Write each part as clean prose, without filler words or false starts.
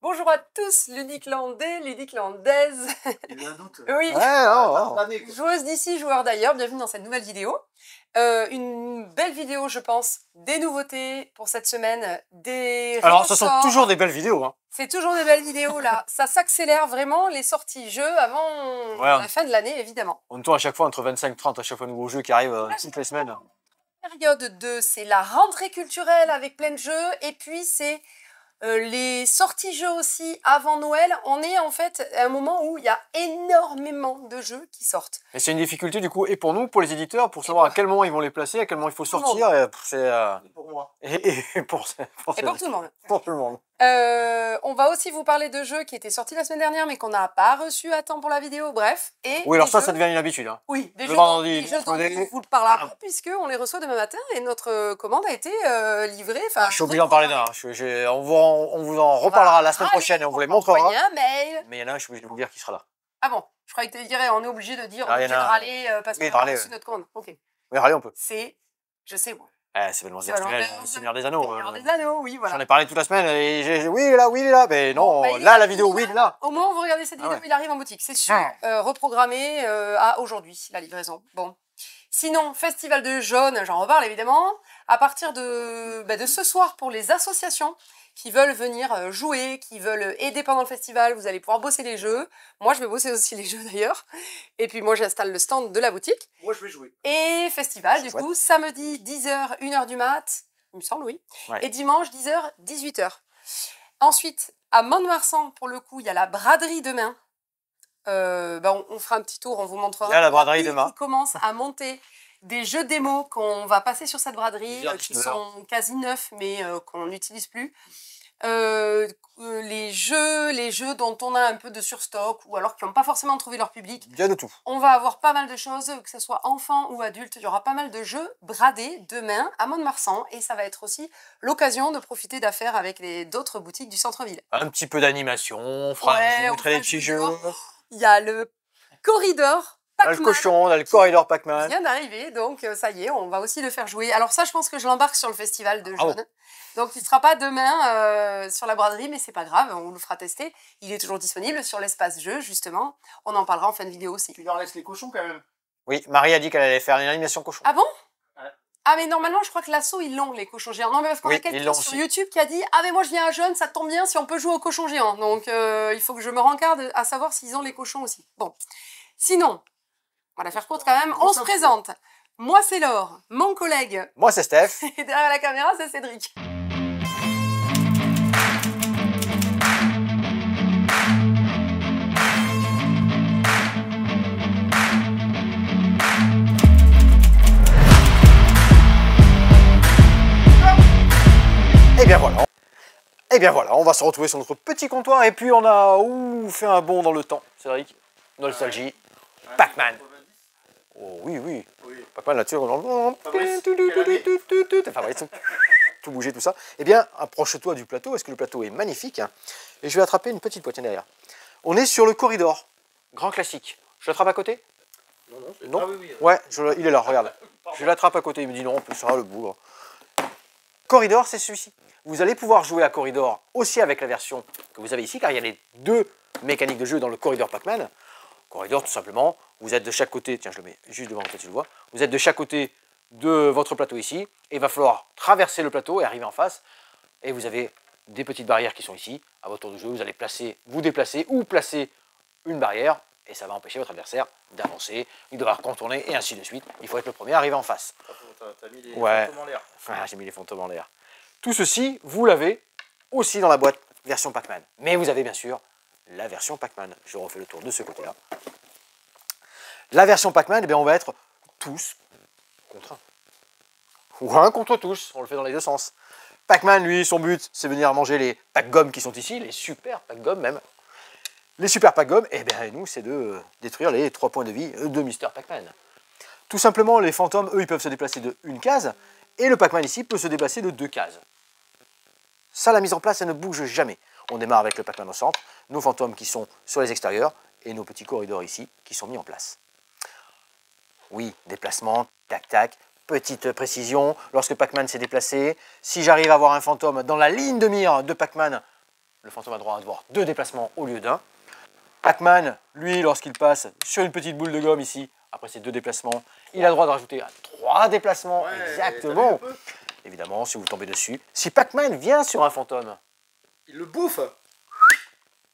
Bonjour à tous, Ludiclandais, Ludiclandaises. Il y a un doute. Oui, Ouais, joueuses d'ici, joueurs d'ailleurs, bienvenue dans cette nouvelle vidéo. Une belle vidéo, je pense, des nouveautés pour cette semaine, des Alors, ce sont ressorts. toujours des belles vidéos. Hein. C'est toujours des belles vidéos là. Ça s'accélère vraiment les sorties jeux avant la fin de l'année, évidemment. On tourne à chaque fois entre 25 et 30 à chaque fois un nouveau jeu qui arrive toutes les semaines. Période 2, c'est la rentrée culturelle avec plein de jeux. Et puis, c'est les sorties jeux aussi avant Noël. On est en fait à un moment où il y a énormément de jeux qui sortent. Et c'est une difficulté du coup, et pour nous, pour les éditeurs, pour savoir à quel moment ils vont les placer, à quel moment il faut sortir. C'est pour moi. et pour Et pour tout le monde. Pour tout le monde. On va aussi vous parler de jeux qui étaient sortis la semaine dernière mais qu'on n'a pas reçus à temps pour la vidéo, bref. Et Oui, alors des ça, jeux... ça devient une habitude. Hein. Oui, des le jeux vendredi, dont on vous le parlera puisqu'on les reçoit demain matin et notre commande a été livrée. Je suis obligé d'en parler d'un. On vous en reparlera la semaine prochaine et on vous les montrera. Mais il y en a un, je suis obligé de vous dire qui sera là. Ah bon, je croyais que tu dirais on est obligé de dire, on est obligé de râler parce qu'on a reçu notre commande. Ok. Oui, râler on peut. C'est, je sais moi. C'est le Seigneur des Anneaux. Seigneur des Anneaux, oui, voilà. J'en ai parlé toute la semaine et oui, il est là, oui, il est là. Mais non, Bon, là, la vidéo, oui, il est là. Au moment où vous regardez cette vidéo, il arrive en boutique, c'est sûr. Reprogrammé à aujourd'hui, la livraison. Bon. Sinon, Festival de Jaune, j'en reparle évidemment. À partir de ce soir, pour les associations qui veulent venir jouer, qui veulent aider pendant le festival, vous allez pouvoir bosser les jeux. Moi, je vais bosser aussi les jeux d'ailleurs. Et puis moi, j'installe le stand de la boutique. Moi, je vais jouer. Et festival, du coup, samedi 10h, 1h du mat, il me semble, oui. Ouais. Et dimanche 10h, 18h. Ensuite, à Mont-de-Marsan, pour le coup, il y a la braderie demain. On fera un petit tour, on vous montrera. Il y a la braderie demain. Qui commence à monter des jeux démo qu'on va passer sur cette braderie, qui sont quasi neufs, mais qu'on n'utilise plus. Les jeux dont on a un peu de surstock, ou alors qui n'ont pas forcément trouvé leur public. Il y a de tout. On va avoir pas mal de choses, que ce soit enfant ou adulte. Il y aura pas mal de jeux bradés demain à Mont-de-Marsan. Et ça va être aussi l'occasion de profiter d'affaires avec d'autres boutiques du centre-ville. Un petit peu d'animation, on fera des petits jeux. Il y a le corridor Pac-Man. Le cochon, on a le corridor Pac-Man. Il vient d'arriver, donc ça y est, on va aussi le faire jouer. Alors ça, je pense que je l'embarque sur le festival de jeunes. Donc il ne sera pas demain sur la braderie, mais c'est pas grave, on le fera tester. Il est toujours disponible sur l'espace jeu, justement. On en parlera en fin de vidéo aussi. Tu leur laisses les cochons quand même. Oui, Marie a dit qu'elle allait faire une animation cochon. Ah bon? Ah mais normalement je crois que l'assaut ils l'ont, les cochons géants. Non mais parce qu'on a quelqu'un sur YouTube qui a dit ah mais moi je viens à Jeune, ça tombe bien si on peut jouer aux cochons géants. Donc il faut que je me rencarde à savoir s'ils ont les cochons aussi. Bon, sinon, on va la faire courte quand même, on se présente. Moi c'est Laure, mon collègue. Moi c'est Steph. Et derrière la caméra c'est Cédric. Et bien voilà, on va se retrouver sur notre petit comptoir et puis on a fait un bond dans le temps, Cédric. Nostalgie. Ouais. Pac-Man. Oh oui. Pac-Man là-dessus, tout bouger, tout ça. Eh bien, approche-toi du plateau, parce que le plateau est magnifique. Et je vais attraper une petite boîte derrière. On est sur le corridor. Grand classique. Je l'attrape à côté? Non. Ah, oui. Ouais, il est là, regarde. Je l'attrape à côté, il me dit non, ça va le bougre. Corridor, c'est celui-ci. Vous allez pouvoir jouer à Corridor aussi avec la version que vous avez ici, car il y a les deux mécaniques de jeu dans le Corridor Pac-Man. Corridor, tout simplement, vous êtes de chaque côté, tiens, je le mets juste devant, peut-être tu le vois, vous êtes de chaque côté de votre plateau ici, et il va falloir traverser le plateau et arriver en face, et vous avez des petites barrières qui sont ici, à votre tour de jeu, vous allez vous déplacer ou placer une barrière, et ça va empêcher votre adversaire d'avancer, il devra contourner, et ainsi de suite. Il faut être le premier à arriver en face. T'as mis les fantômes en l'air. Ah, j'ai mis les fantômes en l'air. Tout ceci, vous l'avez aussi dans la boîte version Pac-Man. Mais vous avez bien sûr la version Pac-Man. Je refais le tour de ce côté-là. La version Pac-Man, on va être tous contre un. Ou un contre tous, on le fait dans les deux sens. Pac-Man, lui, son but, c'est venir manger les Pac-Gommes qui sont ici, les super Pac-Gommes même. Les super Pac-Gommes, et bien nous, c'est de détruire les 3 points de vie de Mr. Pac-Man. Tout simplement, les fantômes, eux, ils peuvent se déplacer de une case, et le Pac-Man ici peut se déplacer de 2 cases. Ça, la mise en place, ça ne bouge jamais. On démarre avec le Pac-Man au centre, nos fantômes qui sont sur les extérieurs, et nos petits corridors ici qui sont mis en place. Oui, déplacement, tac-tac, petite précision. Lorsque Pac-Man s'est déplacé, si j'arrive à avoir un fantôme dans la ligne de mire de Pac-Man, le fantôme a droit à avoir 2 déplacements au lieu d'un. Pac-Man, lui, lorsqu'il passe sur une petite boule de gomme ici, après ces 2 déplacements, il a le droit de rajouter 3 déplacements, Ouais, exactement. Évidemment, si vous tombez dessus, si Pac-Man vient sur un fantôme, il le bouffe.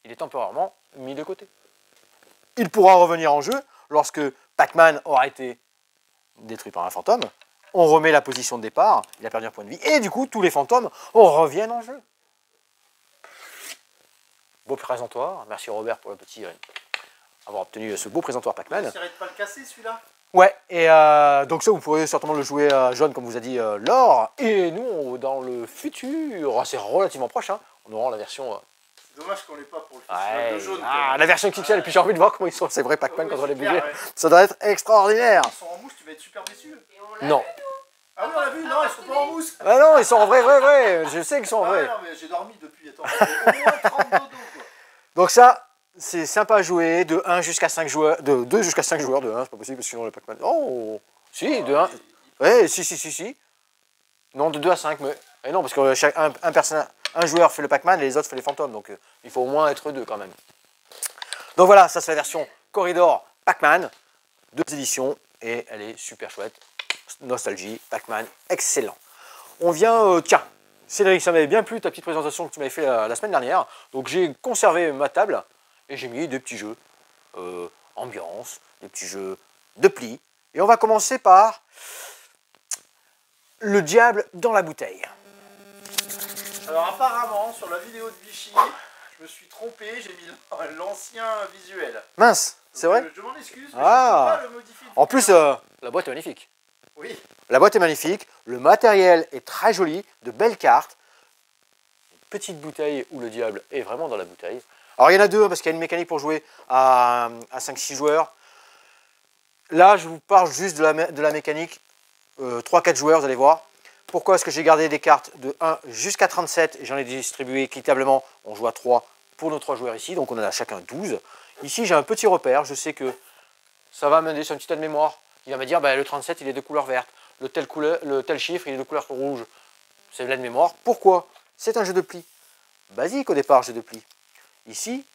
il est temporairement mis de côté. Il pourra revenir en jeu lorsque Pac-Man aura été détruit par un fantôme. On remet la position de départ, il a perdu un point de vie, et du coup, tous les fantômes reviennent en jeu. Beau présentoir, merci Robert pour le petit avoir obtenu ce beau présentoir Pac-Man. J'essaierai de pas le casser celui-là. Ouais, et donc ça vous pourrez certainement le jouer jaune comme vous a dit Laure. Et nous, dans le futur, c'est relativement proche, hein, on aura la version... C'est dommage qu'on l'ait pas pour le festival de jaune. La version XXL, et puis j'ai envie de voir comment ils sont, c'est vrai Pac-Man quand on les bouger. Ouais. Ça doit être extraordinaire. Ils sont en mousse, tu vas être super déçu. Non. Ah oui, on l'a vu, non, ils sont pas en mousse. Ah non, ils sont en vrai, je sais qu'ils sont en vrai. Non, mais j'ai dormi depuis, attends, au moins 30 dodo, quoi. Donc ça, c'est sympa à jouer, de 1 jusqu'à 5 joueurs, de 2 jusqu'à 5 joueurs, de 1, c'est pas possible, parce que sinon le Pac-Man... Oh, si, de 1, ouais, si. Non, de 2 à 5, mais non, parce que un joueur fait le Pac-Man et les autres font les fantômes, donc il faut au moins être 2 quand même. Donc voilà, ça c'est la version Corridor Pac-Man, 2 éditions, et elle est super chouette. Nostalgie, Pac-Man, excellent. On vient, tiens, Cédric, ça m'avait bien plu ta petite présentation que tu m'avais fait la semaine dernière, donc j'ai conservé ma table, et j'ai mis des petits jeux ambiance, des petits jeux de pli, et on va commencer par le diable dans la bouteille. Alors apparemment, sur la vidéo de Vichy, je me suis trompé, j'ai mis l'ancien visuel. Mince, c'est vrai? Je m'en excuse, mais Ah. je ne peux pas le modifier. En plus, la boîte est magnifique. Oui. La boîte est magnifique, le matériel est très joli, de belles cartes. Une petite bouteille où le diable est vraiment dans la bouteille. Alors il y en a 2 parce qu'il y a une mécanique pour jouer à 5-6 joueurs. Là, je vous parle juste de la mécanique 3-4 joueurs, vous allez voir. Pourquoi est-ce que j'ai gardé des cartes de 1 jusqu'à 37 et j'en ai distribué équitablement. On joue à 3 pour nos 3 joueurs ici, donc on en a chacun 12. Ici, j'ai un petit repère, je sais que ça va mener sur une petite mémoire. Il va me dire, bah, le 37, il est de couleur verte. Le tel chiffre, il est de couleur rouge. C'est de mémoire. Pourquoi? C'est un jeu de pli. Basique au départ, jeu de pli. Ici,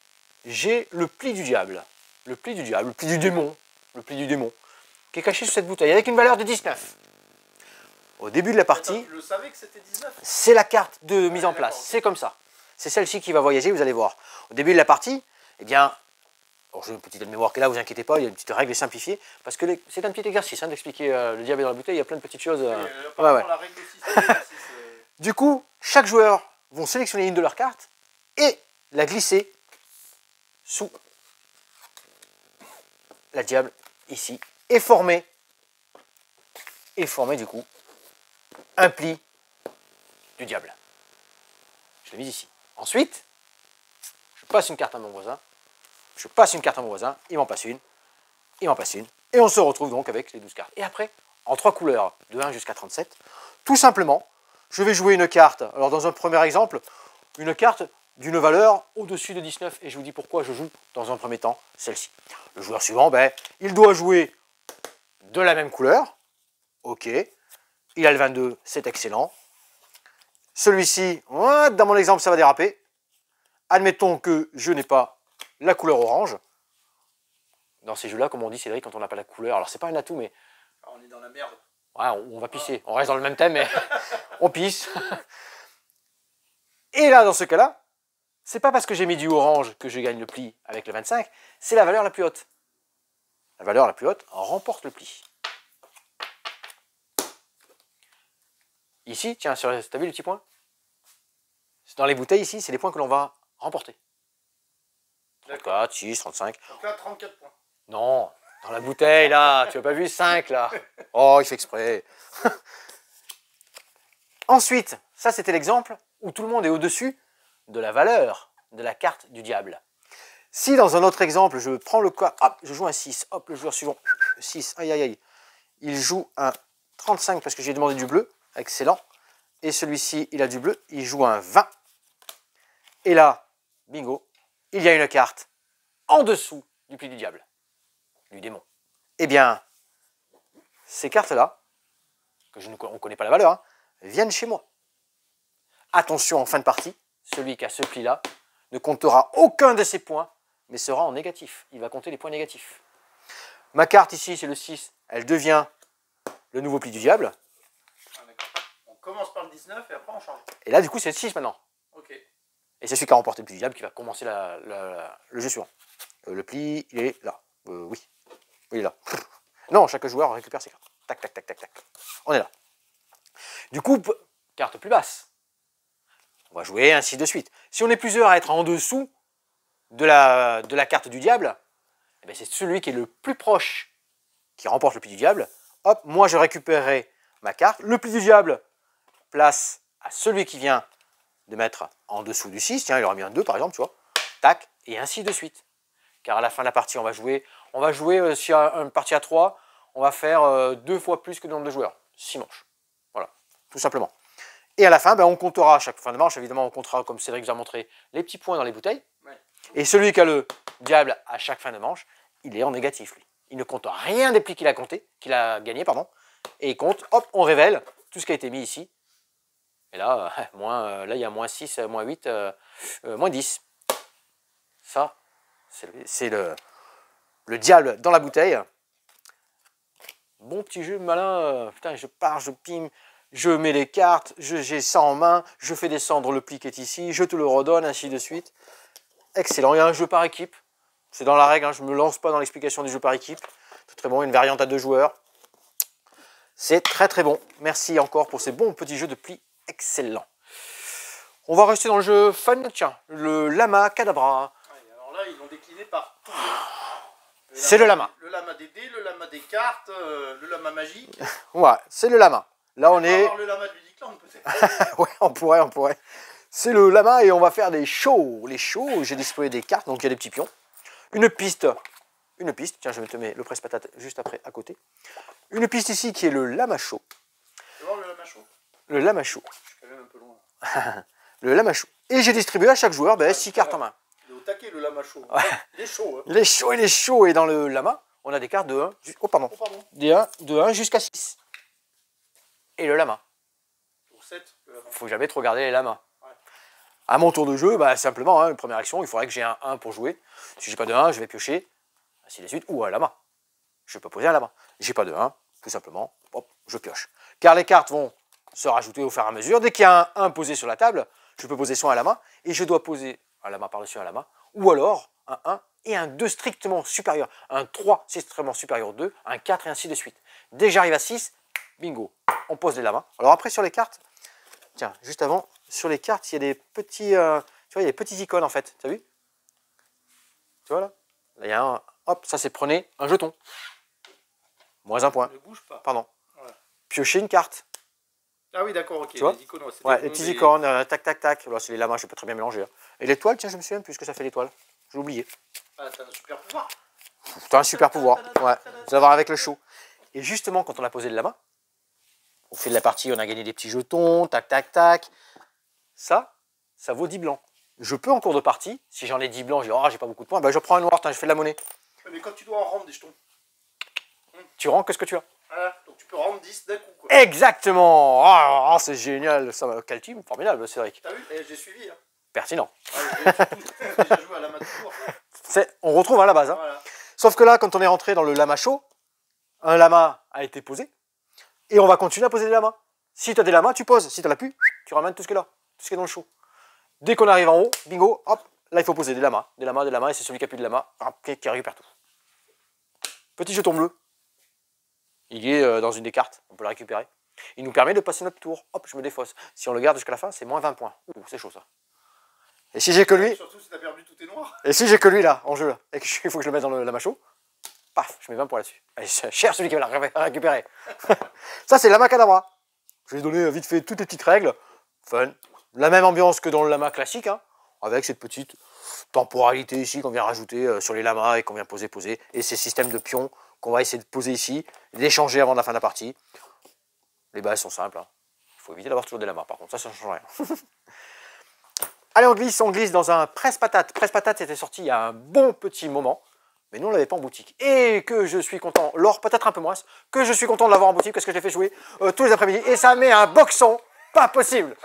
j'ai le pli du diable. Le pli du diable, le pli du démon. Le pli du démon. Qui est caché sous cette bouteille, avec une valeur de 19. Au début de la partie... Attends, tu le savais que c'était 19? C'est la carte de mise en place. C'est comme ça. C'est celle-ci qui va voyager, vous allez voir. Au début de la partie, eh bien... Alors j'ai une petite mémoire qui est là, vous inquiétez pas, il y a une petite règle simplifiée, parce que c'est un petit exercice d'expliquer le diable dans la bouteille, il y a plein de petites choses. Oui, ouais. La règle aussi, c'est l'exercice, Du coup, chaque joueur vont sélectionner une de leurs cartes et la glisser sous la diable ici, et former du coup un pli du diable. Je l'ai mis ici. Ensuite, je passe une carte à mon voisin. Il m'en passe une, et on se retrouve donc avec les 12 cartes. Et après, en 3 couleurs, de 1 jusqu'à 37, tout simplement, je vais jouer une carte. Alors dans un premier exemple, une carte d'une valeur au-dessus de 19, et je vous dis pourquoi je joue dans un premier temps celle-ci. Le joueur suivant, ben, il doit jouer de la même couleur, ok, il a le 22, c'est excellent. Celui-ci, dans mon exemple, ça va déraper. Admettons que je n'ai pas la couleur orange. Dans ces jeux-là, comme on dit Cédric, quand on n'a pas la couleur, alors c'est pas un atout, mais... on est dans la merde. Ouais, on va pisser. On reste dans le même thème, mais on pisse. Et là, dans ce cas-là, c'est pas parce que j'ai mis du orange que je gagne le pli avec le 25, c'est la valeur la plus haute. La valeur la plus haute remporte le pli. Ici, tiens, t'as vu le petit point? Dans les bouteilles ici, c'est les points que l'on va remporter. 34, 6, 35. Donc là, 34 points. Non, dans la bouteille là, tu n'as pas vu 5 là. Oh, il fait exprès. Ensuite, ça c'était l'exemple où tout le monde est au-dessus de la valeur de la carte du diable. Si dans un autre exemple, je prends le cas, hop, je joue un 6, hop, le joueur suivant, 6, aïe aïe aïe, il joue un 35 parce que j'ai demandé du bleu, excellent. Et celui-ci, il a du bleu, il joue un 20. Et là, bingo, il y a une carte en dessous du pli du diable, du démon. Eh bien, ces cartes-là, on ne connaît pas la valeur, hein, viennent chez moi. Attention, en fin de partie, celui qui a ce pli-là ne comptera aucun de ses points, mais sera en négatif. Il va compter les points négatifs. Ma carte ici, c'est le 6. Elle devient le nouveau pli du diable. Ah, on commence par le 19 et après on change. Et là, du coup, c'est le 6 maintenant. Ok. Et c'est celui qui a remporté le pli du diable qui va commencer le jeu suivant. Le pli, il est là. Oui, il est là. Non, chaque joueur récupère ses cartes. Tac, tac, tac, tac, tac. On est là. Du coup, carte plus basse. On va jouer ainsi de suite. Si on est plusieurs à être en dessous de la carte du diable, eh c'est celui qui est le plus proche qui remporte le pli du diable. Hop, moi je récupérerai ma carte. Le pli du diable place à celui qui vient de mettre en dessous du 6. Tiens, il aura mis un 2 par exemple, tu vois. Tac, et ainsi de suite. Car à la fin de la partie, on va jouer s'il y a une partie à 3, on va faire 2 fois plus que le nombre de joueurs. 6 manches. Voilà, tout simplement. Et à la fin, on comptera à chaque fin de manche, évidemment, on comptera, comme Cédric vous a montré, les petits points dans les bouteilles. Ouais. Et celui qui a le diable à chaque fin de manche, il est en négatif, lui. Il ne compte rien des plis qu'il a gagné, pardon. Et il compte, hop, on révèle tout ce qui a été mis ici. Et là, là il y a moins 6, moins 8, moins 10. Ça, c'est le diable dans la bouteille. Bon petit jeu malin. Putain, je pars, je pime. Je mets les cartes, j'ai ça en main, je fais descendre le pli qui est ici, je te le redonne, ainsi de suite. Excellent, il y a un jeu par équipe. C'est dans la règle, hein, je ne me lance pas dans l'explication du jeu par équipe. C'est très bon, une variante à 2 joueurs. C'est très très bon. Merci encore pour ces bons petits jeux de plis excellents. On va rester dans le jeu fun, tiens, le Lama Cadabra. Ouais, alors là, ils l'ont décliné par tout. C'est le Lama. Le Lama des dés, le Lama des cartes, le Lama magique. Ouais, c'est le Lama. Là, on est... le Lama du Diclan, peut-être. Ouais, on pourrait. C'est le Lama et on va faire des shows. Les shows, j'ai disposé des cartes, donc il y a des petits pions. Une piste. Tiens, je vais te mettre le presse-patate juste après, à côté. Une piste ici qui est le Lama Show. Tu veux voir le Lama Show? Le Lama Show. Je suis quand même un peu loin. Le Lama Show. Et j'ai distribué à chaque joueur 6 cartes en main. Il est au taquet, le Lama Show. Ouais. Il est chaud. Hein. Il est chaud. Et dans le Lama, on a des cartes de 1. Oh, pardon. De 1 jusqu'à 6. Et le Lama. Pour 7, le Lama. Faut jamais trop regarder les Lamas. Ouais. À mon tour de jeu, simplement, hein, une première action, il faudrait que j'ai un 1 pour jouer. Si j'ai pas de 1, je vais piocher, ainsi de suite, ou un Lama. Je peux poser un Lama. J'ai pas de 1, tout simplement, hop, je pioche. Car les cartes vont se rajouter au fur et à mesure. Dès qu'il y a un 1 posé sur la table, je peux poser soit un Lama, et je dois poser un Lama par-dessus un Lama, ou alors un 1 et un 2 strictement supérieur. Un 3 strictement supérieur au 2, un 4 et ainsi de suite. Dès que j'arrive à 6, bingo, on pose les Lamas. Alors après sur les cartes, tiens, juste avant, sur les cartes, il y a des petits, tu vois, il y a des petits icônes en fait, tu as vu? Tu vois là? Là, il y a un, hop, ça c'est prenez un jeton. Moins un point. Ne bouge pas. Pardon. Voilà. Piocher une carte. Ah oui, d'accord, ok. Tu vois, les icônes, ouais, les petits icônes, tac, tac, tac. Là, c'est les Lamas, je peux très bien mélanger. Hein. Et l'étoile, tiens, je me souviens plus ce que ça fait l'étoile. J'ai oublié. Ah, t'as un super pouvoir. Tu as un super pouvoir. Ouais, vous allez voir avec le show. Et justement, quand on a posé le Lama, au fil de la partie, on a gagné des petits jetons, tac, tac, tac. Ça vaut 10 blancs. Je peux en cours de partie, si j'en ai 10 blancs, je dis, oh, j'ai pas beaucoup de points, je prends un noir, je fais de la monnaie. Mais quand tu dois en rendre des jetons. Tu rends que ce que tu as. Voilà, donc tu peux rendre 10 d'un coup. Quoi. Exactement. Oh, c'est génial. Ça, quel team formidable, Cédric. T'as vu? J'ai suivi. Hein. Pertinent. Ouais, j'ai déjà joué à Lama toujours. On retrouve à la base. Hein. Voilà. Sauf que là, quand on est rentré dans le Lama Show, un Lama a été posé. Et on va continuer à poser des Lamas. Si tu as des Lamas, tu poses. Si tu n'en as plus, tu ramènes tout ce qui est là. Tout ce qui est dans le show. Dès qu'on arrive en haut, bingo, hop, là il faut poser des Lamas. Des Lamas, et c'est celui qui a plus de Lamas qui récupère tout. Petit jeton bleu. Il est dans une des cartes, on peut le récupérer. Il nous permet de passer notre tour. Hop, je me défausse. Si on le garde jusqu'à la fin, c'est moins 20 points. Ouh, c'est chaud ça. Et si j'ai que lui... Surtout si t'as perdu tous tes noirs. Et si j'ai que lui là, en jeu, là, et qu'il faut que je le mette dans le Lama Show, paf, je mets 20 points là-dessus. Allez, cher celui qui va la récupérer. Ça, c'est Lama Cadabra. Je vais donner vite fait toutes les petites règles. Fun. La même ambiance que dans le Lama classique, hein, avec cette petite temporalité ici qu'on vient rajouter sur les Lamas et qu'on vient poser. Et ces systèmes de pions qu'on va essayer de poser ici, d'échanger avant la fin de la partie. Les bases sont simples. Hein. Il faut éviter d'avoir toujours des Lamas, par contre, ça ne change rien. Allez, on glisse dans un presse-patate. Presse-patate, c'était sorti il y a un bon petit moment, mais nous, on ne l'avait pas en boutique. Et que je suis content, Laure, peut-être un peu moins, que je suis content de l'avoir en boutique parce que je l'ai fait jouer tous les après-midi. Et ça met un boxon, pas possible.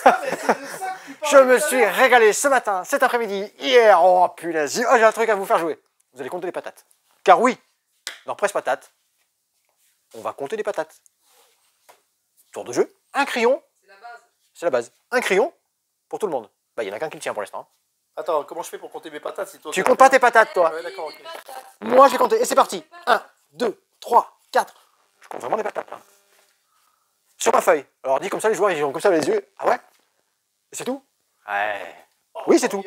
Ah, mais c'est de ça que tu Je me suis régalé ce matin, cet après-midi, hier. Oh punaise, oh, j'ai un truc à vous faire jouer. Vous allez compter les patates. Car oui, dans Presse Patate, on va compter les patates. Tour de jeu, un crayon. C'est la base. C'est la base. Un crayon pour tout le monde. Bah, il y en a qu'un qui le tient pour l'instant. Attends, comment je fais pour compter mes patates si toi, Tu comptes pas tes patates, toi. Ouais, d'accord, ok. Moi, je vais compter. Et c'est parti. 1, 2, 3, 4. Je compte vraiment les patates, là. Sur ma feuille. Alors, dit comme ça, les joueurs, ils ont comme ça les yeux. Ah ouais? Et c'est tout? Ouais. Oui, c'est tout.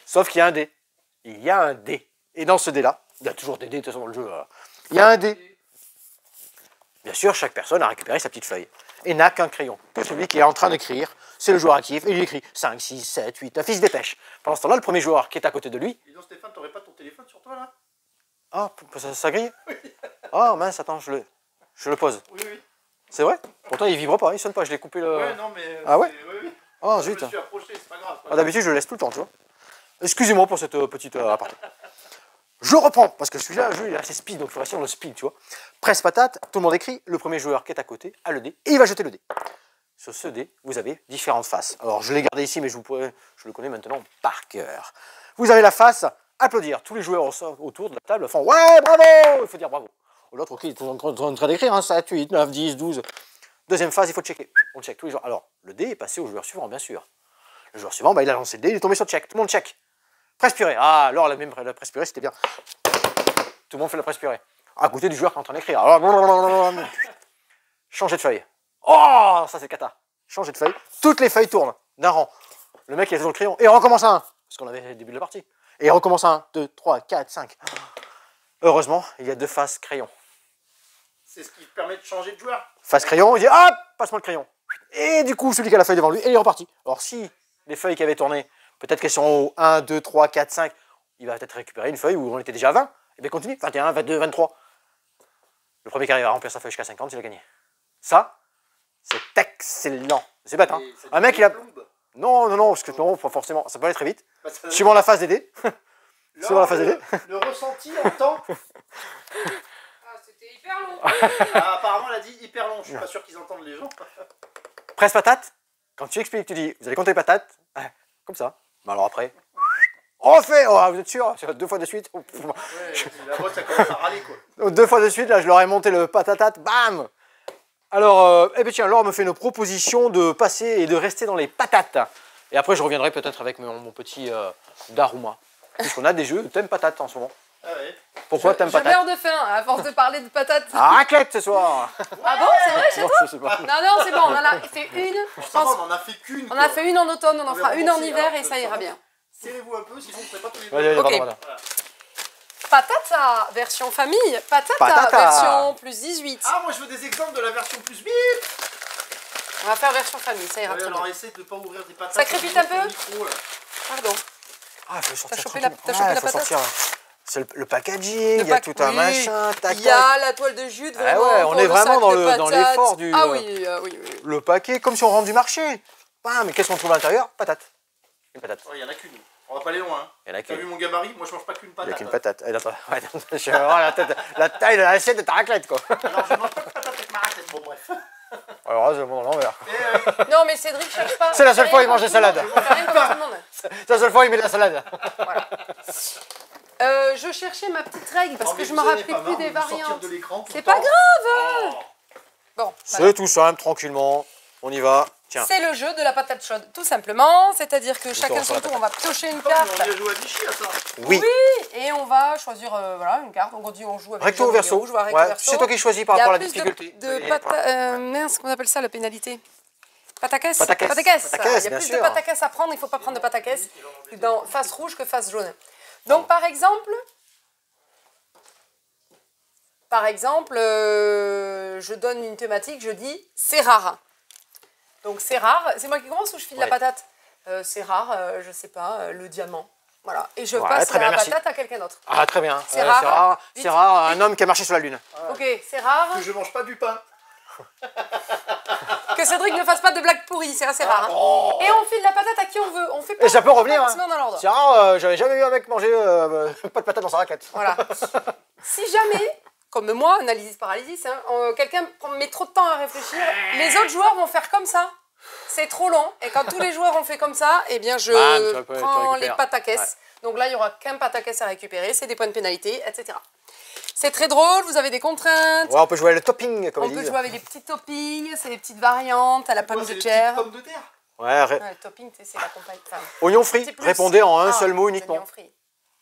Sauf qu'il y a un dé. Il y a un dé. Et dans ce dé-là, il y a toujours des dés de toute façon dans le jeu. Il y a un dé. Bien sûr, chaque personne a récupéré sa petite feuille. Et n'a qu'un crayon. Que celui qui est en train d'écrire, c'est le joueur actif. Et il écrit 5, 6, 7, 8, 9. Il se dépêche. Pendant ce temps-là, le premier joueur qui est à côté de lui. Dis donc, Stéphane, t'aurais pas ton téléphone sur toi là? Ah, ça grille? Ah mince, attends, je le pose. Oui, oui. C'est vrai? Pourtant, il vibre pas, il sonne pas. Je l'ai coupé le. Ouais, non, mais. Ah ouais? Oui, oui. Ah, Je zut. me suis approché, c'est pas grave. Ah, d'habitude, je le laisse tout le temps, tu vois. Excusez-moi pour cette petite aparté. Je reprends, parce que celui-là, le jeu, il est assez speed, donc il faut rester dans le speed, tu vois. Presse patate, tout le monde écrit, le premier joueur qui est à côté a le dé, et il va jeter le dé. Sur ce dé, vous avez différentes faces. Alors, je l'ai gardé ici, mais je le connais maintenant par cœur. Vous avez la face, applaudir. Tous les joueurs autour de la table font « Ouais, bravo !» Il faut dire bravo. L'autre, ok, il est en train d'écrire, hein, 7, 8, 9, 10, 12. Deuxième phase, il faut checker. On check tous les joueurs. Alors, le dé est passé au joueur suivant, bien sûr. Le joueur suivant, bah, il a lancé le dé, il est tombé sur check. Tout le monde check. Presse purée. Ah, alors la presse purée, c'était bien. Tout le monde fait la presse purée. À côté du joueur qui est en train d'écrire. Alors, changer de feuille. Oh, ça c'est cata. Changer de feuille. Toutes les feuilles tournent d'un rang. Le mec, il est dans le crayon. Et il recommence un. Parce qu'on avait le début de la partie. Et il recommence un, 2, 3, 4, 5. Heureusement, il y a deux faces crayon. C'est ce qui permet de changer de joueur. Face crayon, il dit hop, passe-moi le crayon. Et du coup, celui qui a la feuille devant lui, et il est reparti. Alors si les feuilles qui avaient tourné, peut-être qu'elles sont au 1, 2, 3, 4, 5, il va peut-être récupérer une feuille où on était déjà à 20. Et bien continue, 21, 22, 23. Le premier qui arrive à remplir sa feuille jusqu'à 50, il a gagné. Ça, c'est excellent. C'est bête, hein. Un mec, il a... Non, parce que non, pas forcément, ça peut aller très vite. Bah, Suivant la phase des dés. Suivant la phase des dés. Le ressenti en temps. C'était hyper long. Ah, apparemment, elle a dit hyper long. Je suis pas sûr qu'ils entendent les gens. Presse patate. Quand tu expliques, tu dis, vous allez compter les patates. Comme ça. Mais alors après, on fait. Oh, vous êtes sûr? Deux fois de suite. Ouais, la boîte, ça commence à râler, quoi. Deux fois de suite, là, je leur ai monté le patatate. Bam. Alors, eh bien tiens, Laure me fait une proposition de passer et de rester dans les patates. Et après, je reviendrai peut-être avec mon petit Daruma. Puisqu'on a des jeux thème patate en ce moment. Ah ouais. Pourquoi thème Je patate? meurs de faim à force de parler de patates. Ah, raclette ce soir. Ah bon, c'est vrai chez Non, toi? je sais pas. Non, c'est bon, on en a fait une. Je Ça va, pense, on en a fait qu'une. on a fait une en automne, on en On fera va une en rembourser, hiver alors, et ça ira bien. Serrez-vous un peu, sinon on ne fait pas tous les Vas-y, deux. vas-y, Ok. pardon. Patata, version famille. Patata, Patata. version plus 18. Ah, moi je veux des exemples de la version plus 8. On va faire version famille, ça ira Ouais, très alors bien. essaie de ne pas ouvrir des patates. Ça crépite un peu sur le micro, là. Pardon. Ah, il faut sortir. T'as chopé tranquille. la- t'as chopé Ouais, la faut patate sortir. C'est le packaging, Le il y a pack- tout un oui. machin, tac, Il y a la toile de jus, Ah vraiment. ouais, on pour est le vraiment sac dans de le- dans patates. l'effort du- Ah oui, oui. Le paquet, comme si on rentre du marché. Bam, mais qu'est-ce qu'on trouve à l'intérieur? Patate. Une patate. Oh, il y en a qu'une. On va pas aller loin. Hein. Il y en a T'as vu qu'une. mon gabarit? Moi je mange pas qu'une Il patate. n'y a qu'une patate. Eh, attends, ouais, attends, je vais avoir la taille de l'assiette de ta raclette, quoi. Alors je mange pas de patate avec ma raclette. Bon, bref. Alors là, c'est bon, l'envers. Et, Non, mais Cédric cherche pas. C'est la seule fois où il mange des Fais rien salades. comme tout le monde. Fais rien comme tout le monde. C'est la seule fois où il met de la salade. Je cherchais ma petite règle parce oh, que mais je vous me en avez rappelais pas plus marre des de vous sortir variantes. de l'écran tout C'est le pas temps grave. Oh. Bon, C'est tout simple, tranquillement. On y va. Tiens. c'est le jeu de la patate chaude, tout simplement. C'est-à-dire que chacun sur la son tour, on va piocher une Oh, mais carte. on a déjà joué à Vichy à ça. Oui. Et on va choisir voilà, une carte. Donc on joue avec Recto le ou jaune, verso. on joue à recto Ouais, verso. c'est toi qui choisis par Il y a rapport à la plus difficulté. mince, comment on appelle ça, la pénalité? Pataquès. Pataquès. Il y a Pataquès, bien plus de sûr. pataquès à prendre, il ne faut pas prendre de pataquès dans face rouge que face jaune. Donc par exemple, je donne une thématique, je dis c'est rare. Donc c'est rare, c'est moi qui commence ou je file la Ouais. patate? C'est rare, je sais pas, le diamant. Voilà, et je Ouais, passe très bien, la merci. patate à quelqu'un d'autre. Ah, très bien. C'est rare. Vite. C'est rare, un homme qui a marché sur la lune. Ok, c'est rare. Que je mange pas du pain. Que Cédric ne fasse pas de blagues pourries, c'est assez rare. Hein. Et on file la patate à qui on veut. On fait pas, Et ça peut revenir. pas Hein. sinon dans l'ordre. C'est rare, j'avais jamais vu un mec manger pas de patate dans sa raclette. Voilà. Si jamais, comme moi, analysis paralysis, hein, quelqu'un met trop de temps à réfléchir, les autres joueurs vont faire comme ça. c'est trop long. Et quand tous les joueurs ont fait comme ça, eh bien, je Bam, tu prends les récupères. pataquès. Ouais. Donc là, il n'y aura qu'un pataquès à récupérer. C'est des points de pénalité, etc. C'est très drôle. Vous avez des contraintes. Ouais, on peut jouer le topping, comme On ils peut disent. jouer avec des petits toppings. C'est des petites variantes à la pomme C'est de des terre. petites pommes de terre. Ouais, Ouais, le topping, c'est la compagnie. Enfin, oignons frits. petit plus. Répondez en un Ah, seul mot les uniquement. oignons frits.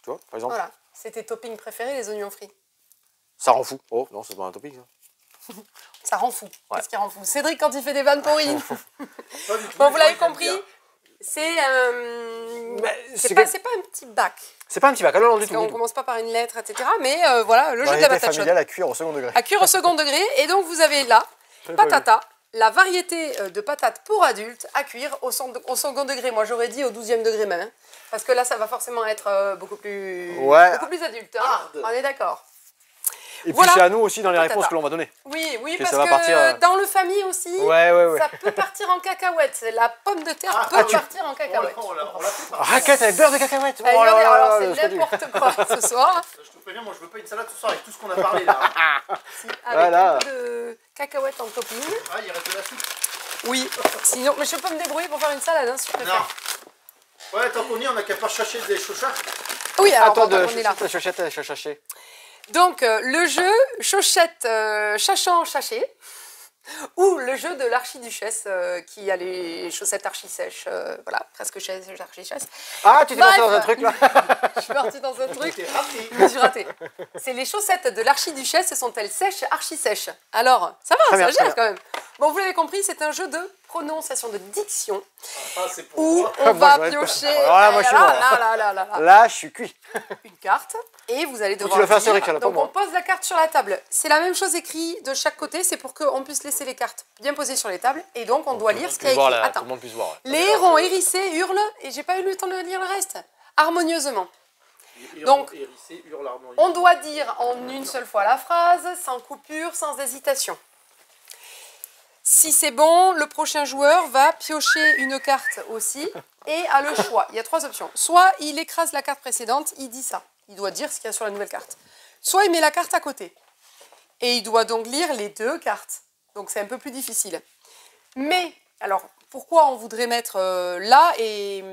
Tu vois, par exemple. Voilà. C'est tes toppings préférés, les oignons frits. Ça rend fou. Oh, non, c'est pas un topping. Ça. Ça rend fou. Ouais. Qu'est-ce qui rend fou? Cédric, quand il fait des vannes pourries. Pas du tout, Bon, les vous gens, l'avez ils aiment compris. bien. C'est c'est c'est pas un petit bac. C'est pas un petit bac, alors non, du Parce tout. qu'on du tout. commence pas par une lettre, etc. Mais voilà, le jeu de la Variété patate chaude. familiale à cuire au second degré. À cuire au second degré. Et donc, vous avez là, patata, la variété de patates pour adultes à cuire au second degré. Moi, j'aurais dit au 12e degré même. Hein. Parce que là, ça va forcément être beaucoup plus adulte. Hein. Hard. On est d'accord. Et Voilà. puis c'est à nous aussi dans les Patata. réponses que l'on va donner. Oui, Que parce ça va que partir, dans le famille aussi, Ouais. ça peut partir en cacahuète. La pomme de terre Ah, peut tu- partir en cacahuète. On l'a fait pas. Raquette avec beurre de cacahuète. Allez, Oh là regardez, là alors là, c'est n'importe quoi ce soir. Je te préviens, moi je veux pas une salade ce soir avec tout ce qu'on a parlé là. Si, avec Voilà. un peu de cacahuètes en topping. Ah, il reste de la soupe. Oui, sinon, mais je peux me débrouiller pour faire une salade, hein, si tu préfères. Non. Ouais, tant qu'on y est, on a qu'à pas chercher des chauchards. Oui, alors Attends, pendant de qu'on est là. chochette, chaché. Donc, le jeu Chochette Chachant Chaché, ou le jeu de l'archiduchesse qui a les chaussettes archi-sèches, voilà, presque archi-sèches. Ah, tu t'es Bref. lancé dans un truc là. Je suis partie dans un truc. T'es raté. Je me suis ratée. C'est les chaussettes de l'archiduchesse, sont-elles sèches, archi-sèches? Alors, ça va, Très bien, ça très gère quand même. Bon, vous l'avez compris, c'est un jeu de prononciation, de diction, Ah, c'est pour où moi. on Moi, va j'aurais pas. piocher Alors là, moi, je suis mort. là, Là, je suis cuit. une carte, et vous allez tu devoir le fais à dire. Cédric, là, pas Donc, moi. on pose la carte sur la table. C'est la même chose écrit de chaque côté, c'est pour qu'on puisse laisser les cartes bien posées sur les tables, et donc on doit lire ce qu'il y a écrit. Tout le Attends. monde puisse voir. ouais. Les hérons hérissés hurlent, et j'ai pas eu le temps de lire le reste, harmonieusement. Donc, Hérissé, hurle harmonieux. On doit dire en une seule fois la phrase, sans coupure, sans hésitation. Si c'est bon, le prochain joueur va piocher une carte aussi et a le choix. Il y a 3 options. Soit il écrase la carte précédente, il dit ça. Il doit dire ce qu'il y a sur la nouvelle carte. Soit il met la carte à côté. Et il doit donc lire les 2 cartes. Donc c'est un peu plus difficile. Mais, alors, pourquoi on voudrait mettre là et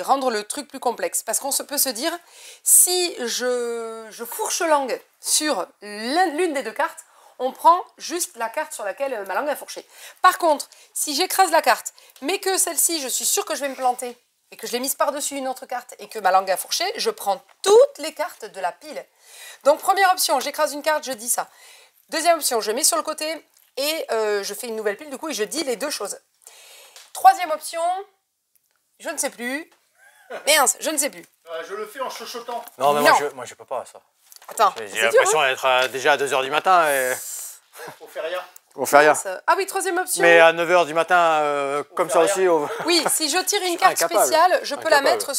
rendre le truc plus complexe? Parce qu'on peut se dire, si je fourche langue sur l'une des 2 cartes, on prend juste la carte sur laquelle ma langue a fourché. Par contre, si j'écrase la carte, mais que celle-ci, je suis sûre que je vais me planter, et que je l'ai mise par-dessus une autre carte, et que ma langue a fourché, je prends toutes les cartes de la pile. Donc, première option, j'écrase une carte, je dis ça. Deuxième option, je mets sur le côté, et je fais une nouvelle pile, du coup, et je dis les 2 choses. Troisième option, je ne sais plus. Mince, je ne sais plus. Je le fais en chuchotant. Non, mais Non. moi je peux pas ça. Attends, J'ai c'est dur, hein. l'impression d'être déjà à 2h du matin et On fait rien. on fait rien. Mince. Ah oui, troisième option. Mais à 9h du matin, comme fait ça rien. aussi, Oui, si je tire une suis carte incapable. spéciale, je peux la Incapable. mettre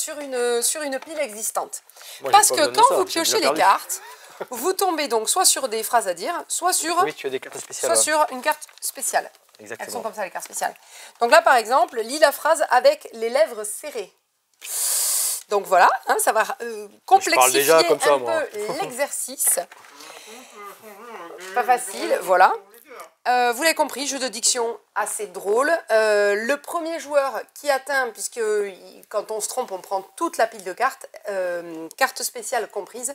sur une pile existante. moi, j'ai Parce pas que besoin de quand ça, vous j'ai piochez déjà les perdu. cartes, vous tombez donc soit sur des phrases à dire, soit sur, Oui, tu as des cartes spéciales. soit sur une carte spéciale. Elles sont Exactement. comme ça, les cartes spéciales. Donc là, par exemple, lis la phrase avec les lèvres serrées. Donc voilà, hein, ça va complexifier déjà comme ça, un moi. peu l'exercice. Pas facile, voilà. Vous l'avez compris, jeu de diction assez drôle. Le premier joueur qui atteint, puisque quand on se trompe, on prend toute la pile de cartes, cartes spéciales comprises,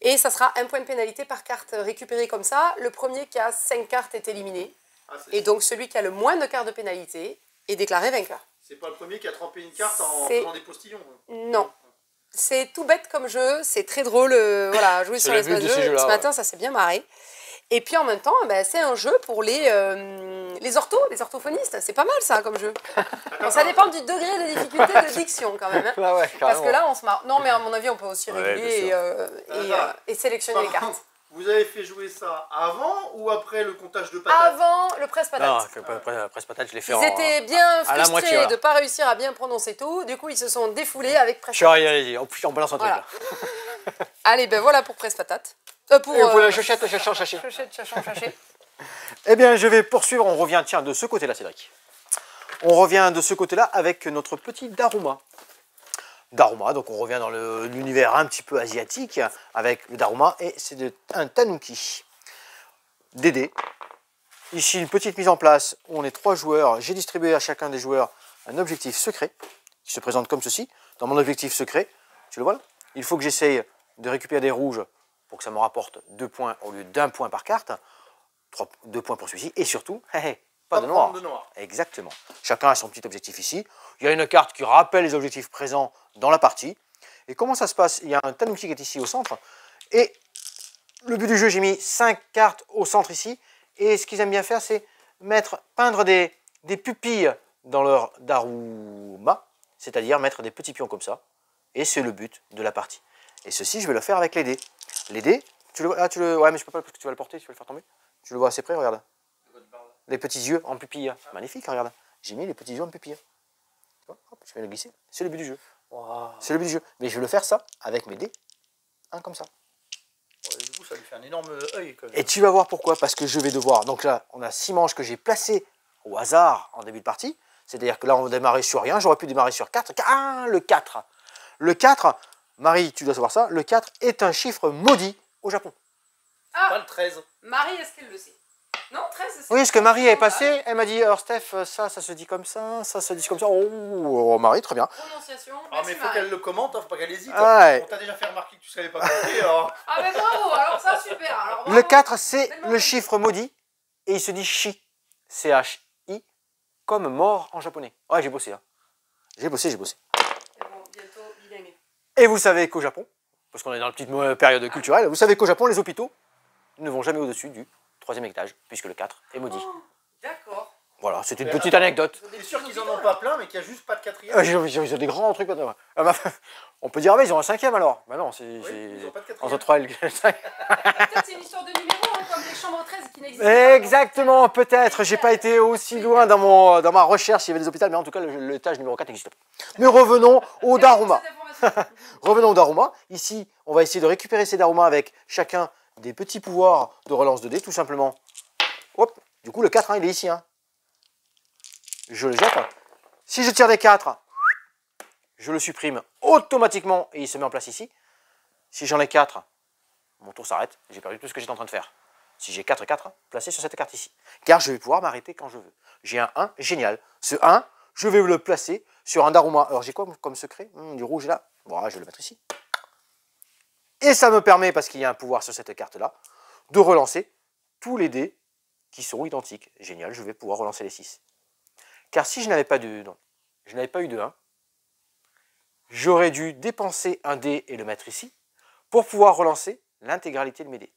et ça sera un point de pénalité par carte récupérée comme ça. Le premier qui a 5 cartes est éliminé, Ah, c'est et donc celui qui a le moins de cartes de pénalité est déclaré vainqueur. c'est pas le premier qui a trempé une carte en C'est- faisant des postillons. Non. C'est tout bête comme jeu, c'est très drôle, voilà, jouer C'est sur le l'espace but de de ces jeu. jeux-là, Ce ouais. matin, ça s'est bien marré. Et puis en même temps, ben, c'est un jeu pour les orthophonistes. C'est pas mal ça comme jeu. Bon, ça dépend du degré de difficulté de diction quand même. Hein. Ah ouais, Parce carrément. que là, on se marre. Non, mais à mon avis, on peut aussi Ouais, réguler bien et sélectionner les Par cartes. contre, vous avez fait jouer ça avant ou après le comptage de patates? Avant le Non, presse-patate. presse-patate, je l'ai fait Ils en... étaient bien à la frustrés moitié, voilà. de ne pas réussir à bien prononcer tout. Du coup, ils se sont défoulés avec presse. Chérie, allez-y, on balance un truc Voilà. là. Allez, ben voilà pour presse-patate. Pour Et pour la chochette, chachant, chaché. Chochette, chachant, chaché. Eh bien, je vais poursuivre. On revient, tiens, de ce côté-là, Cédric. On revient de ce côté-là avec notre petit Daruma. Daruma, donc on revient dans l'univers un petit peu asiatique avec le Daruma et c'est un tanuki. Dédé, Ici, une petite mise en place où on est 3 joueurs. J'ai distribué à chacun des joueurs un objectif secret qui se présente comme ceci. Dans mon objectif secret, tu le vois là, il faut que j'essaye de récupérer des rouges pour que ça me rapporte 2 points au lieu d'1 point par carte. 2 points pour celui-ci. Et surtout, pas de noir. Exactement. Chacun a son petit objectif ici. Il y a une carte qui rappelle les objectifs présents dans la partie. Et comment ça se passe? Il y a un tanuki qui est ici au centre. Et le but du jeu, j'ai mis 5 cartes au centre ici. Et ce qu'ils aiment bien faire, c'est peindre des pupilles dans leur daruma. C'est-à-dire mettre des petits pions comme ça. Et c'est le but de la partie. Et ceci, je vais le faire avec les dés. Les dés, ouais, mais je peux pas parce que tu vas le porter, tu vas le faire tomber. Tu le vois assez près, regarde. Les petits yeux en pupille. Magnifique, regarde. J'ai mis les petits yeux en pupille. Hop, je vais le glisser. C'est le but du jeu. Wow. C'est le but du jeu. Mais je vais le faire ça avec mes dés. Un comme ça. Et du coup, ça lui fait un énorme œil. Et tu vas voir pourquoi. Parce que je vais devoir. Donc là, on a 6 manches que j'ai placées au hasard en début de partie. C'est-à-dire que là, on va démarrer sur rien. J'aurais pu démarrer sur 4. Ah, le 4. Le 4, Marie, tu dois savoir ça. Le 4 est un chiffre maudit au Japon. Ah, pas le 13. Marie, est-ce qu'elle le sait? Non, 13, c'est... Oui, parce que Marie est passée, elle m'a dit, alors Steph, ça se dit comme ça se dit comme ça. Oh, Marie, très bien. Prononciation. Ah, mais il faut qu'elle le commente, faut pas qu'elle hésite. Ah, ouais. On t'a déjà fait remarquer que tu savais pas compter. Alors... Ah, mais bravo, alors ça, super. Alors, bravo. Le 4, c'est le chiffre maudit, et il se dit chi, C-H-I, comme mort en japonais. Ouais, j'ai bossé, hein. J'ai bossé. Et bon, bientôt, il a aimé. Et vous savez qu'au Japon, parce qu'on est dans la petite période culturelle, vous savez qu'au Japon, les hôpitaux ne vont jamais au-dessus du 3e étage, puisque le 4 est maudit. Oh, d'accord. Voilà, c'est une petite anecdote. C'est sûr qu'ils en ont pas plein, mais qu'il n'y a juste pas de 4e. Ils ont des grands trucs. On peut dire, mais ils ont un 5e alors. Bah non, c'est. Ils ont pas de 4e. Entre 3 et le 5. Peut-être c'est une histoire de numéro, hein, comme les chambres 13 qui n'existent pas. Exactement, peut-être. J'ai pas été aussi loin dans ma recherche, il y avait des hôpitaux, mais en tout cas, l'étage numéro 4 n'existe pas. Mais revenons au Daruma. Revenons au Daruma. Ici, on va essayer de récupérer ces Daruma avec chacun des petits pouvoirs de relance de dés, tout simplement. Hop, du coup, le 4, hein, il est ici. Hein. Je le jette. Si je tire des 4, je le supprime automatiquement et il se met en place ici. Si j'en ai 4, mon tour s'arrête. J'ai perdu tout ce que j'étais en train de faire. Si j'ai 4 et 4, placé sur cette carte ici. Car je vais pouvoir m'arrêter quand je veux. J'ai un 1, génial. Ce 1, je vais le placer sur un Daruma. Alors j'ai quoi comme secret? Du rouge là. Voilà, je vais le mettre ici. Et ça me permet, parce qu'il y a un pouvoir sur cette carte-là, de relancer tous les dés qui sont identiques. Génial, je vais pouvoir relancer les 6. Car si je n'avais pas eu de 1, j'aurais dû dépenser un dé et le mettre ici pour pouvoir relancer l'intégralité de mes dés.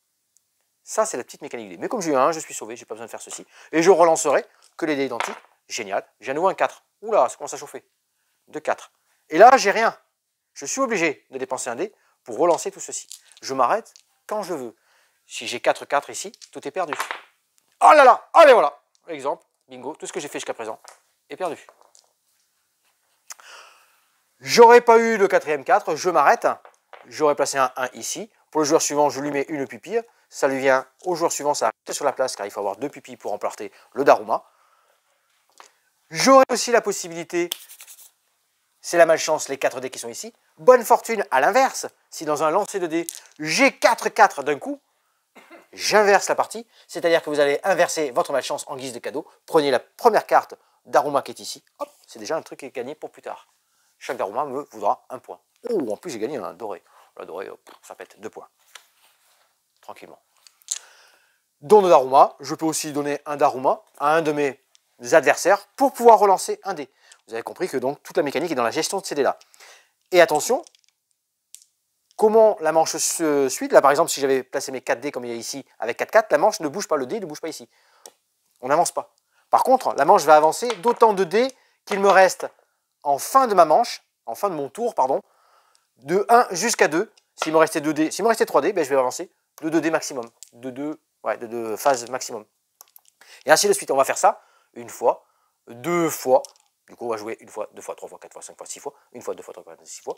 Ça, c'est la petite mécanique du dé. Mais comme j'ai eu un 1, je suis sauvé, je n'ai pas besoin de faire ceci. Et je relancerai que les dés identiques. Génial, j'ai à nouveau un 4. Oula, ça commence à chauffer. De 4. Et là, j'ai rien. Je suis obligé de dépenser un dé pour relancer tout ceci. Je m'arrête quand je veux. Si j'ai 4 ici, tout est perdu. Oh là là, allez voilà. Exemple, bingo, tout ce que j'ai fait jusqu'à présent est perdu. J'aurais pas eu le 4e 4, je m'arrête. J'aurais placé un 1 ici. Pour le joueur suivant, je lui mets une pupille. Ça lui vient au joueur suivant, ça reste sur la place car il faut avoir 2 pupilles pour emporter le Daruma. J'aurais aussi la possibilité, c'est la malchance, les 4 dés qui sont ici. Bonne fortune à l'inverse, si dans un lancer de dés, j'ai 4 d'un coup, j'inverse la partie, c'est-à-dire que vous allez inverser votre malchance en guise de cadeau. Prenez la première carte Daruma qui est ici. Hop, c'est déjà un truc qui est gagné pour plus tard. Chaque Daruma me voudra un point. Oh, en plus j'ai gagné un doré. La doré, ça pète 2 points. Tranquillement. Dans le Daruma, je peux aussi donner un Daruma à un de mes adversaires pour pouvoir relancer un dé. Vous avez compris que donc toute la mécanique est dans la gestion de ces dés-là. Et attention, comment la manche se suit. Là par exemple, si j'avais placé mes 4 dés comme il y a ici avec 4-4, la manche ne bouge pas, le dé ne bouge pas ici. On n'avance pas. Par contre, la manche va avancer d'autant de dés qu'il me reste en fin de ma manche, en fin de mon tour, pardon, de 1 jusqu'à 2. S'il me restait 2 dés, s'il me restait 3 dés, ben, je vais avancer de 2 dés maximum, de 2 phases maximum. Et ainsi de suite, on va faire ça une fois, 2 fois. Du coup, on va jouer 1 fois, 2 fois, 3 fois, 4 fois, 5 fois, 6 fois, 1 fois, 2 fois, 3 fois, 4 fois, 6 fois.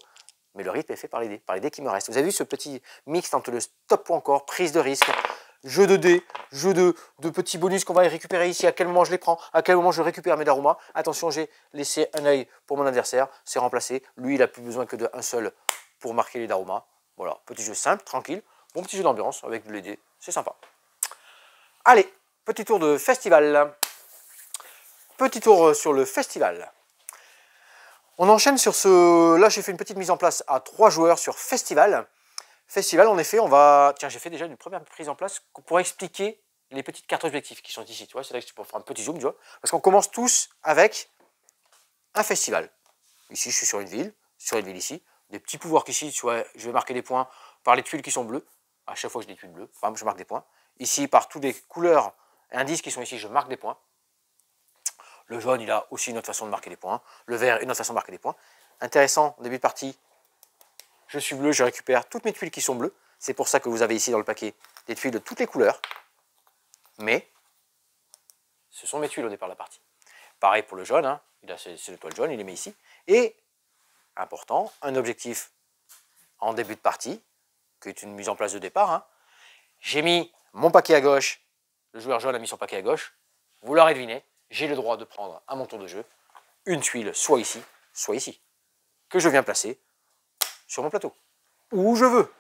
Mais le rythme est fait par les dés qui me restent. Vous avez vu ce petit mix entre le stop ou encore, prise de risque, jeu de dés, jeu de petits bonus qu'on va récupérer ici, à quel moment je les prends, à quel moment je récupère mes Daruma. Attention, j'ai laissé un œil pour mon adversaire, c'est remplacé. Lui, il n'a plus besoin que d'un seul pour marquer les Daruma. Voilà, petit jeu simple, tranquille, bon petit jeu d'ambiance avec les dés, c'est sympa. Allez, petit tour de festival. Petit tour sur le festival. On enchaîne sur ce... Là, j'ai fait une petite mise en place à 3 joueurs sur festival. Festival, en effet, on va... Tiens, j'ai fait déjà une première prise en place pour expliquer les petites cartes objectifs qui sont ici. Tu vois, c'est là que tu peux faire un petit zoom, tu vois. Parce qu'on commence tous avec un festival. Ici, je suis sur une ville ici. Des petits pouvoirs qu'ici, tu vois, je vais marquer des points par les tuiles qui sont bleues. À chaque fois que j'ai des tuiles bleues, par exemple, je marque des points. Ici, par toutes les couleurs et indices qui sont ici, je marque des points. Le jaune, il a aussi une autre façon de marquer des points. Le vert, une autre façon de marquer des points. Intéressant, au début de partie, je suis bleu, je récupère toutes mes tuiles qui sont bleues. C'est pour ça que vous avez ici dans le paquet des tuiles de toutes les couleurs. Mais, ce sont mes tuiles au départ de la partie. Pareil pour le jaune, hein. Il a ses étoiles jaunes, il les met ici. Et, important, un objectif en début de partie, qui est une mise en place de départ. Hein. J'ai mis mon paquet à gauche, le joueur jaune a mis son paquet à gauche. Vous l'aurez deviné, j'ai le droit de prendre à mon tour de jeu une tuile, soit ici, que je viens placer sur mon plateau, où je veux.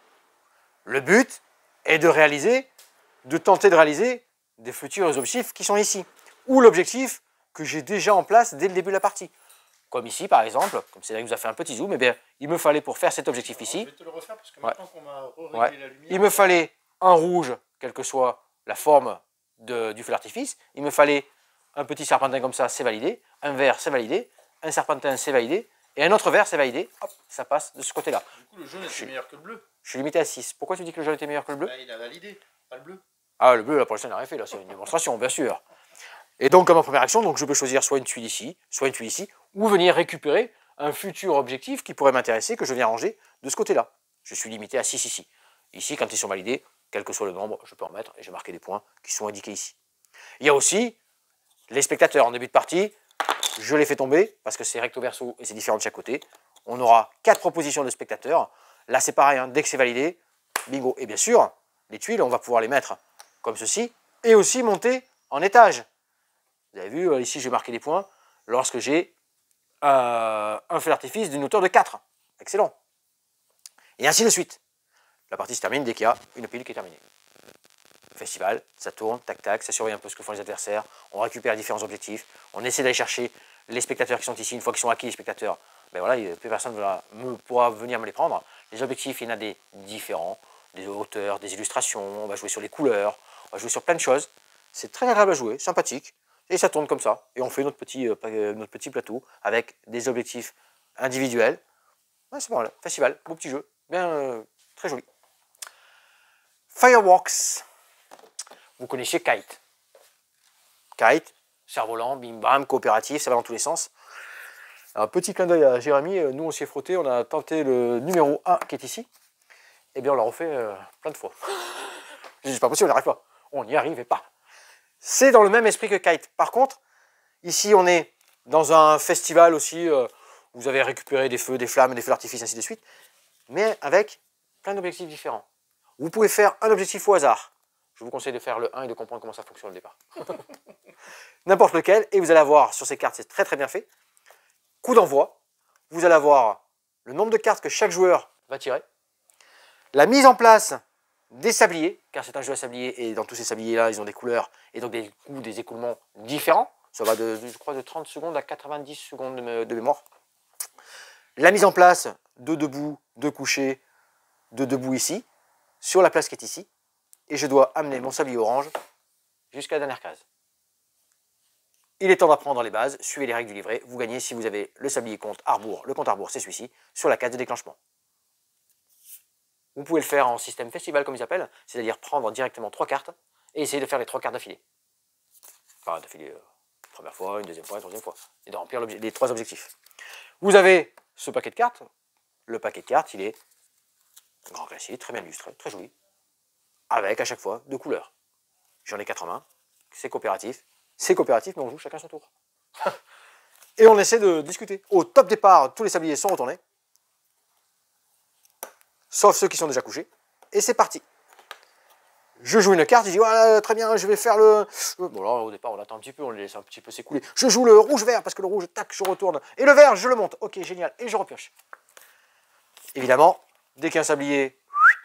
Le but est de tenter de réaliser des futurs objectifs qui sont ici, ou l'objectif que j'ai déjà en place dès le début de la partie. Comme ici, par exemple, comme c'est là que vous a fait un petit zoom, eh bien, il me fallait pour faire cet objectif ici, je vais te le refaire parce que maintenant qu'on m'a réglé la lumière, il me fallait un rouge, quelle que soit la forme du feu d'artifice, il me fallait un petit serpentin comme ça, c'est validé, un vert, c'est validé, un serpentin, c'est validé, et un autre vert, c'est validé, hop, ça passe de ce côté-là. Du coup, le jaune était meilleur que le bleu. Je suis limité à 6. Pourquoi tu dis que le jaune était meilleur que le bleu? Il a validé, pas le bleu. Ah, le bleu, là, pour l'instant, il n'a rien fait, là, c'est une démonstration, bien sûr. Et donc, comme en première action, donc, je peux choisir soit une tuile ici, ou venir récupérer un futur objectif qui pourrait m'intéresser, que je viens ranger de ce côté-là. Je suis limité à 6 ici. Ici, quand ils sont validés, quel que soit le nombre, je peux en mettre, et j'ai marqué des points qui sont indiqués ici. Il y a aussi les spectateurs en début de partie, je les fais tomber, parce que c'est recto verso et c'est différent de chaque côté. On aura 4 propositions de spectateurs. Là, c'est pareil, hein, dès que c'est validé, bingo. Et bien sûr, les tuiles, on va pouvoir les mettre comme ceci, et aussi monter en étage. Vous avez vu, ici, j'ai marqué des points lorsque j'ai un feu d'artifice d'une hauteur de 4. Excellent. Et ainsi de suite. La partie se termine dès qu'il y a une pile qui est terminée. Festival, ça tourne, tac tac, ça surveille un peu ce que font les adversaires, on récupère différents objectifs, on essaie d'aller chercher les spectateurs qui sont ici. Une fois qu'ils sont acquis, les spectateurs, ben voilà, plus personne ne pourra venir me les prendre. Les objectifs, il y en a des différents, des hauteurs, des illustrations, on va jouer sur les couleurs, on va jouer sur plein de choses. C'est très agréable à jouer, sympathique, et ça tourne comme ça. Et on fait notre petit plateau avec des objectifs individuels. Ouais, c'est pas mal, festival, beau petit jeu, bien très joli. Fireworks. Vous connaissez Kite. Kite, cerf-volant, bim-bam, coopératif, ça va dans tous les sens. Un petit clin d'œil à Jérémy, nous on s'y est frotté, on a tenté le numéro 1 qui est ici. Eh bien on l'a refait plein de fois. C'est pas possible, on n'y arrive pas. On n'y arrivait pas. C'est dans le même esprit que Kite. Par contre, ici on est dans un festival aussi, vous avez récupéré des feux, des flammes, des feux d'artifice, ainsi de suite, mais avec plein d'objectifs différents. Vous pouvez faire un objectif au hasard. Je vous conseille de faire le 1 et de comprendre comment ça fonctionne au départ. N'importe lequel, et vous allez avoir sur ces cartes, c'est très très bien fait. Coup d'envoi, vous allez avoir le nombre de cartes que chaque joueur va tirer. La mise en place des sabliers, car c'est un jeu à sabliers, et dans tous ces sabliers-là, ils ont des couleurs, et donc des écoulements différents. Ça va je crois, de 30 secondes à 90 secondes de mémoire. La mise en place de debout, de coucher, de debout ici, sur la place qui est ici. Et je dois amener mon sablier orange jusqu'à la dernière case. Il est temps d'apprendre les bases, suivez les règles du livret, vous gagnez si vous avez le sablier compte à rebours, le compte à rebours c'est celui-ci, sur la case de déclenchement. Vous pouvez le faire en système festival comme ils appellent, c'est-à-dire prendre directement 3 cartes et essayer de faire les 3 cartes d'affilée. Enfin d'affilée, première fois, une deuxième fois, une troisième fois, et de remplir les 3 objectifs. Vous avez ce paquet de cartes, le paquet de cartes il est grand classique, très bien illustré, très joli. Avec à chaque fois 2 couleurs. J'en ai 4 en main, c'est coopératif, mais on joue chacun son tour. Et on essaie de discuter. Au top départ, tous les sabliers sont retournés, sauf ceux qui sont déjà couchés, et c'est parti. Je joue une carte, je dis voilà, très bien, je vais faire le... Bon là, au départ, on attend un petit peu, on les laisse un petit peu s'écouler. Je joue le rouge-vert, parce que le rouge, tac, je retourne. Et le vert, je le monte. Ok, génial, et je repioche. Évidemment, dès qu'un sablier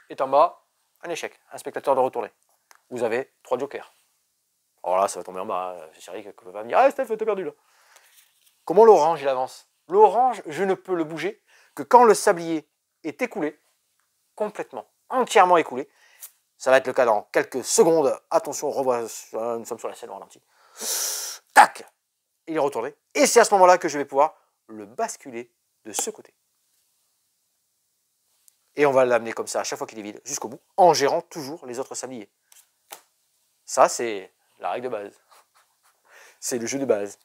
est en bas, un échec, un spectateur de retourner. Vous avez 3 jokers. Alors là, ça va tomber en bas. C'est vrai qu'on va me dire, ah Steph, t'as perdu là. Comment l'orange, il avance? L'orange, je ne peux le bouger que quand le sablier est écoulé, complètement, entièrement écoulé. Ça va être le cas dans quelques secondes. Attention, on revoit, nous sommes sur la scène au ralenti. Tac! Il est retourné. Et c'est à ce moment-là que je vais pouvoir le basculer de ce côté. Et on va l'amener comme ça à chaque fois qu'il est vide, jusqu'au bout, en gérant toujours les autres sabliers. Ça, c'est la règle de base. C'est le jeu de base.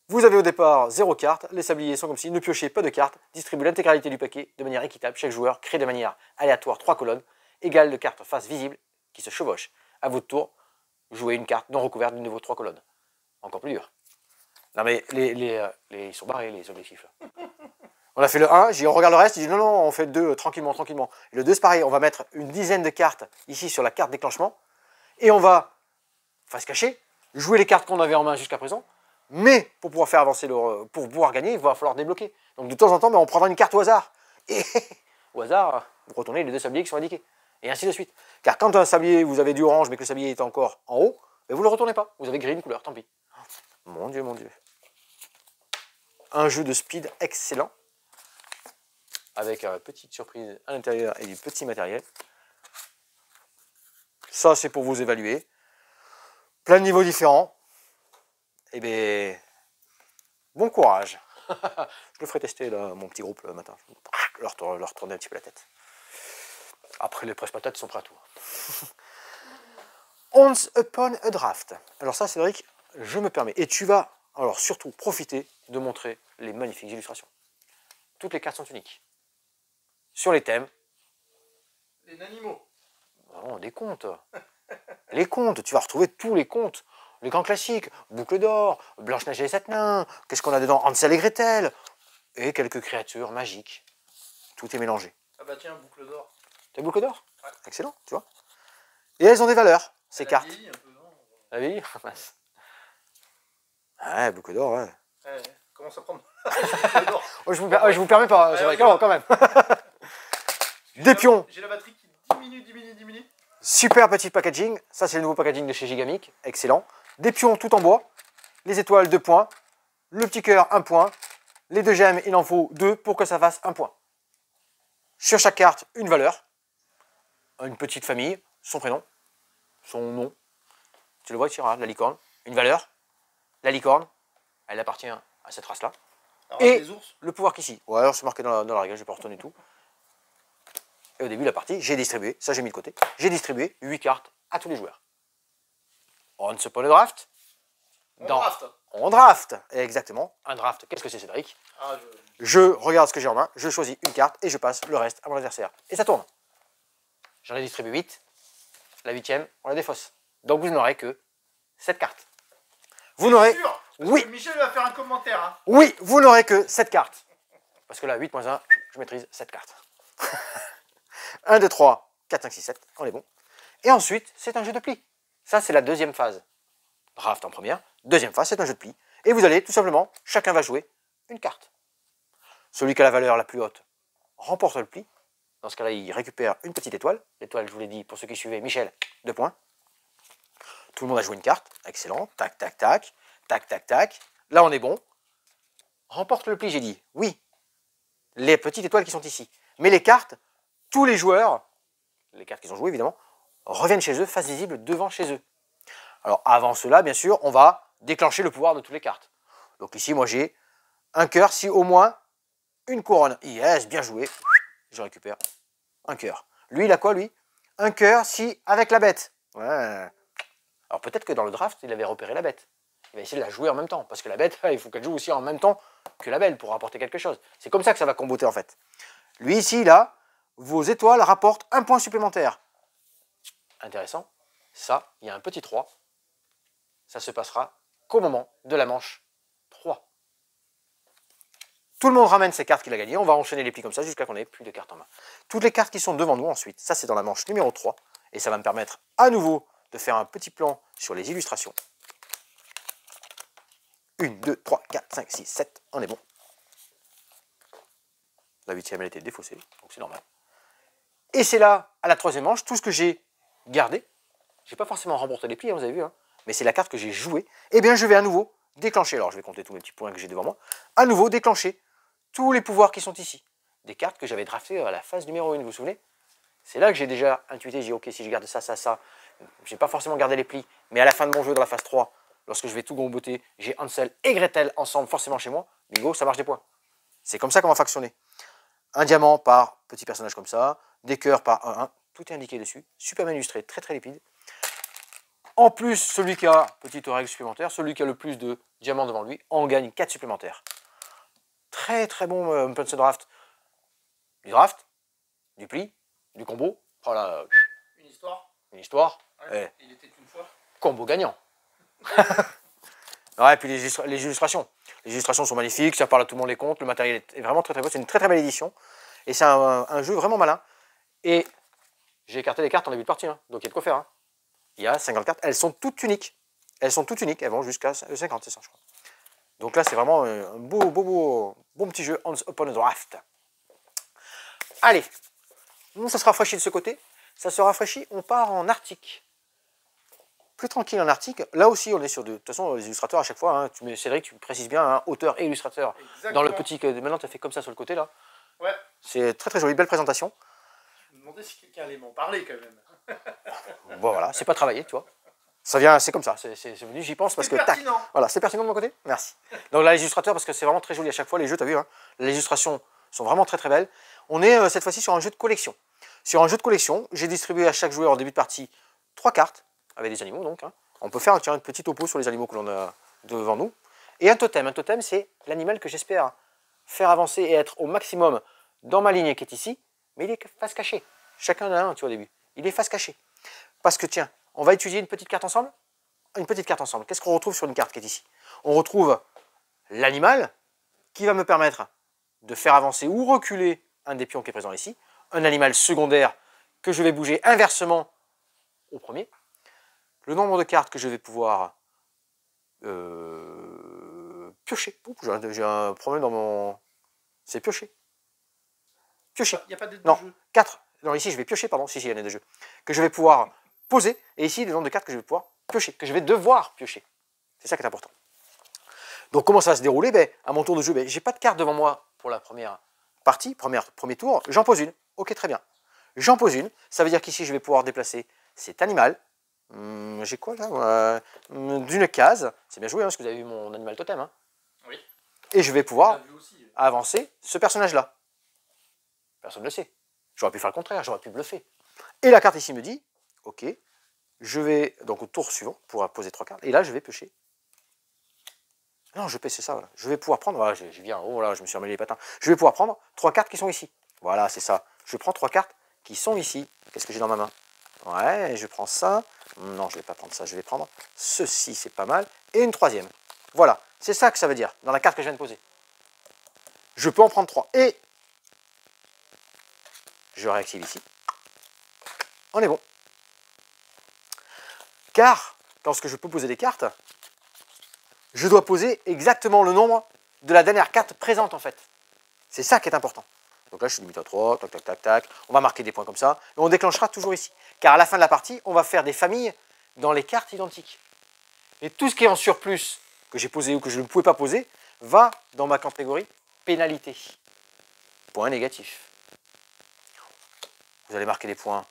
Vous avez au départ 0 carte, les sabliers sont comme ci, ne piochez pas de cartes, distribuez l'intégralité du paquet de manière équitable. Chaque joueur crée de manière aléatoire 3 colonnes égales de cartes face visibles qui se chevauchent. À votre tour, jouez une carte non recouverte d'une de vos 3 colonnes. Encore plus dur. Non mais ils sont barrés les objectifs là. On a fait le 1, on regarde le reste, il dit non, non, on fait le 2 tranquillement, tranquillement. Et le 2 c'est pareil, on va mettre une dizaine de cartes ici sur la carte déclenchement, et on va, face cachée, jouer les cartes qu'on avait en main jusqu'à présent, mais pour pouvoir faire avancer, pour pouvoir gagner, il va falloir débloquer. Donc de temps en temps, on prendra une carte au hasard. Et au hasard, vous retournez les 2 sabliers qui sont indiqués. Et ainsi de suite. Car quand un sablier, vous avez du orange, mais que le sablier est encore en haut, vous ne le retournez pas. Vous avez gris une couleur, tant pis. Mon Dieu, mon Dieu. Un jeu de speed excellent. Avec une petite surprise à l'intérieur et du petit matériel. Ça, c'est pour vous évaluer. Plein de niveaux différents. Eh bien, bon courage. Je le ferai tester là, mon petit groupe le matin. Leur tourner un petit peu la tête. Après, les presse-patates sont prêts à tout. Once upon a draft. Alors ça, Cédric, je me permets. Et tu vas alors surtout profiter de montrer les magnifiques illustrations. Toutes les cartes sont uniques. Sur les thèmes. Les animaux. Non, des contes. Les contes, tu vas retrouver tous les contes. Les grands classiques, Boucle d'or, Blanche-Neige et les 7 nains, qu'est-ce qu'on a dedans? Hansel et Gretel, et quelques créatures magiques. Tout est mélangé. Ah bah tiens, Boucle d'or. T'as Boucle d'or? Ouais. Excellent, tu vois. Et elles ont des valeurs, ces Elle a cartes. vieilli un peu, non? La vie. Ouais, Boucle d'or, ouais. Ouais, commence à prendre Boucle d'or. Oh, je vous permets pas, c'est vrai, quand même. Des pions. J'ai la batterie qui diminue. Super petit packaging, ça c'est le nouveau packaging de chez Gigamic, excellent. Des pions tout en bois, les étoiles 2 points, le petit cœur 1 point, les 2 gemmes il en faut 2 pour que ça fasse 1 point. Sur chaque carte, une valeur, une petite famille, son prénom, son nom, tu le vois ici, la licorne, une valeur, la licorne, elle appartient à cette race-là. Et les ours. le pouvoir qu'ici, ouais alors c'est marqué dans la règle, je vais pas retourner tout. Et au début de la partie, j'ai distribué, ça j'ai mis de côté, j'ai distribué 8 cartes à tous les joueurs. On se pose le draft. On draft, exactement. Un draft, qu'est-ce que c'est, Cédric? Je regarde ce que j'ai en main, je choisis une carte et je passe le reste à mon adversaire. Et ça tourne. J'en ai distribué 8. La 8e, on la défausse. Donc vous n'aurez que 7 cartes. Vous n'aurez... Oui. Michel va faire un commentaire. Hein. Oui, vous n'aurez que 7 cartes. Parce que là, 8 moins 1, je maîtrise 7 cartes. 1, 2, 3, 4, 5, 6, 7, on est bon. Et ensuite, c'est un jeu de pli. Ça, c'est la deuxième phase. Draft en première. Deuxième phase, c'est un jeu de pli. Et vous allez, tout simplement, chacun va jouer une carte. Celui qui a la valeur la plus haute remporte le pli. Dans ce cas-là, il récupère une petite étoile. L'étoile, je vous l'ai dit, pour ceux qui suivaient, Michel, 2 points. Tout le monde a joué une carte. Excellent. Tac, tac, tac. Tac, tac, tac. Là, on est bon. Remporte le pli, j'ai dit. Oui. Les petites étoiles qui sont ici. Mais les cartes, tous les joueurs, les cartes qu'ils ont jouées, évidemment, reviennent chez eux, face visible devant chez eux. Alors, avant cela, bien sûr, on va déclencher le pouvoir de toutes les cartes. Donc ici, moi, j'ai un cœur si au moins une couronne. Yes, bien joué. Je récupère un cœur. Lui, il a quoi, lui? Un cœur si avec la bête. Ouais. Alors peut-être que dans le draft, il avait repéré la bête. Il va essayer de la jouer en même temps. Parce que la bête, il faut qu'elle joue aussi en même temps que la belle pour apporter quelque chose. C'est comme ça que ça va comboter, en fait. Lui, ici, là, vos étoiles rapportent un point supplémentaire. Intéressant. Ça, il y a un petit 3. Ça se passera qu'au moment de la manche 3. Tout le monde ramène ses cartes qu'il a gagnées. On va enchaîner les plis comme ça jusqu'à qu'on ait plus de cartes en main. Toutes les cartes qui sont devant nous ensuite, ça c'est dans la manche numéro 3. Et ça va me permettre à nouveau de faire un petit plan sur les illustrations. 1, 2, 3, 4, 5, 6, 7. On est bon. La 8e, elle était défaussée, donc c'est normal. Et c'est là, à la 3e manche, tout ce que j'ai gardé, J'ai pas forcément remporté les plis, hein, vous avez vu, hein, mais c'est la carte que j'ai jouée. Eh bien, je vais à nouveau déclencher. Alors, je vais compter tous mes petits points que j'ai devant moi. À nouveau déclencher tous les pouvoirs qui sont ici. Des cartes que j'avais draftées à la phase numéro 1, vous vous souvenez? C'est là que j'ai déjà intuité, j'ai dit ok, si je garde ça, ça, ça, j'ai pas forcément gardé les plis, mais à la fin de mon jeu, dans la phase 3, lorsque je vais tout gomboter, j'ai Hansel et Gretel ensemble forcément chez moi, bingo, ça marche des points. C'est comme ça qu'on va factionner. Un diamant par petit personnage comme ça, des cœurs par 1, tout est indiqué dessus, super bien illustré, très très limpide. En plus, celui qui a, petite règle supplémentaire, celui qui a le plus de diamants devant lui, en gagne 4 supplémentaires. Très très bon Pencil Draft. Du draft, du pli, du combo, voilà, Une histoire. une histoire, Ouais, il était une fois. combo gagnant. Ouais, et puis les illustrations. Les illustrations sont magnifiques, ça parle à tout le monde les comptes, le matériel est vraiment très très beau, c'est une très très belle édition. Et c'est un jeu vraiment malin. Et j'ai écarté les cartes en début de partie, hein, donc il y a de quoi faire. Hein. Il y a 50 cartes, elles sont toutes uniques. Elles sont toutes uniques, elles vont jusqu'à 50, c'est ça je crois. Donc là c'est vraiment un bon petit jeu Once Upon a Draft. Allez, ça se rafraîchit de ce côté, ça se rafraîchit, on part en Arctique. Plus tranquille en Arctique, là aussi on est sur de toute façon les illustrateurs à chaque fois, hein, Cédric tu précises bien, hein, auteur et illustrateur. Exactement. Dans le petit que maintenant tu as fait comme ça sur le côté là. Ouais. C'est très très joli, belle présentation. Je me demandais si quelqu'un allait m'en parler quand même. Bon voilà, c'est pas travaillé, tu vois. Ça vient, c'est comme ça, c'est venu, j'y pense parce que tac. Voilà, c'est pertinent de mon côté, merci. Donc là les illustrateurs, parce que c'est vraiment très joli à chaque fois, les jeux, tu as vu, hein, les illustrations sont vraiment très très belles. On est cette fois-ci sur un jeu de collection. Sur un jeu de collection, j'ai distribué à chaque joueur en début de partie 3 cartes, avec des animaux donc. Hein. On peut faire une petite topo sur les animaux que l'on a devant nous. Et un totem. Un totem, c'est l'animal que j'espère faire avancer et être au maximum dans ma ligne qui est ici, mais il est face cachée. Chacun en a un, tu vois, au début. Il est face cachée. Parce que tiens, on va étudier une petite carte ensemble. Une petite carte ensemble. Qu'est-ce qu'on retrouve sur une carte qui est ici? On retrouve l'animal qui va me permettre de faire avancer ou reculer un des pions qui est présent ici. Un animal secondaire que je vais bouger inversement au premier. Le nombre de cartes que je vais pouvoir piocher. J'ai un problème dans mon... C'est piocher. Piocher. Il n'y a pas d'aide de Non, jeu. 4. Non, ici je vais piocher, pardon. Si, il y a une aide de jeu. Que je vais pouvoir poser. Et ici, le nombre de cartes que je vais pouvoir piocher. Que je vais devoir piocher. C'est ça qui est important. Donc comment ça va se dérouler? À mon tour de jeu, je n'ai pas de carte devant moi pour la première partie, premier tour. J'en pose une. Ok, très bien. J'en pose une. Ça veut dire qu'ici, je vais pouvoir déplacer cet animal. J'ai quoi là d'une case. C'est bien joué, hein, parce que vous avez vu mon animal totem. Hein. Oui. Et je vais pouvoir Aussi. avancer ce personnage-là. Personne ne le sait. J'aurais pu faire le contraire, j'aurais pu bluffer. Et la carte ici me dit, ok, je vais donc au tour suivant pour poser 3 cartes. Et là, je vais piocher. Non, je paie, c'est ça. Voilà. Je vais pouvoir prendre, voilà, je viens, oh là, je me suis emmêlé les patins. Je vais pouvoir prendre 3 cartes qui sont ici. Voilà, c'est ça. Je prends 3 cartes qui sont ici. Qu'est-ce que j'ai dans ma main? Ouais, je prends ça. Non, je ne vais pas prendre ça. Je vais prendre ceci, c'est pas mal. Et une troisième. Voilà, c'est ça que ça veut dire dans la carte que je viens de poser. Je peux en prendre 3. Et je réactive ici. On est bon. Car, lorsque je peux poser des cartes, je dois poser exactement le nombre de la dernière carte présente en fait. C'est ça qui est important. Donc là, je suis limité à 3, tac, tac, tac, tac. On va marquer des points comme ça. Et on déclenchera toujours ici. Car à la fin de la partie, on va faire des familles dans les cartes identiques. Et tout ce qui est en surplus, que j'ai posé ou que je ne pouvais pas poser, va dans ma catégorie pénalité. Point négatif. Vous allez marquer des points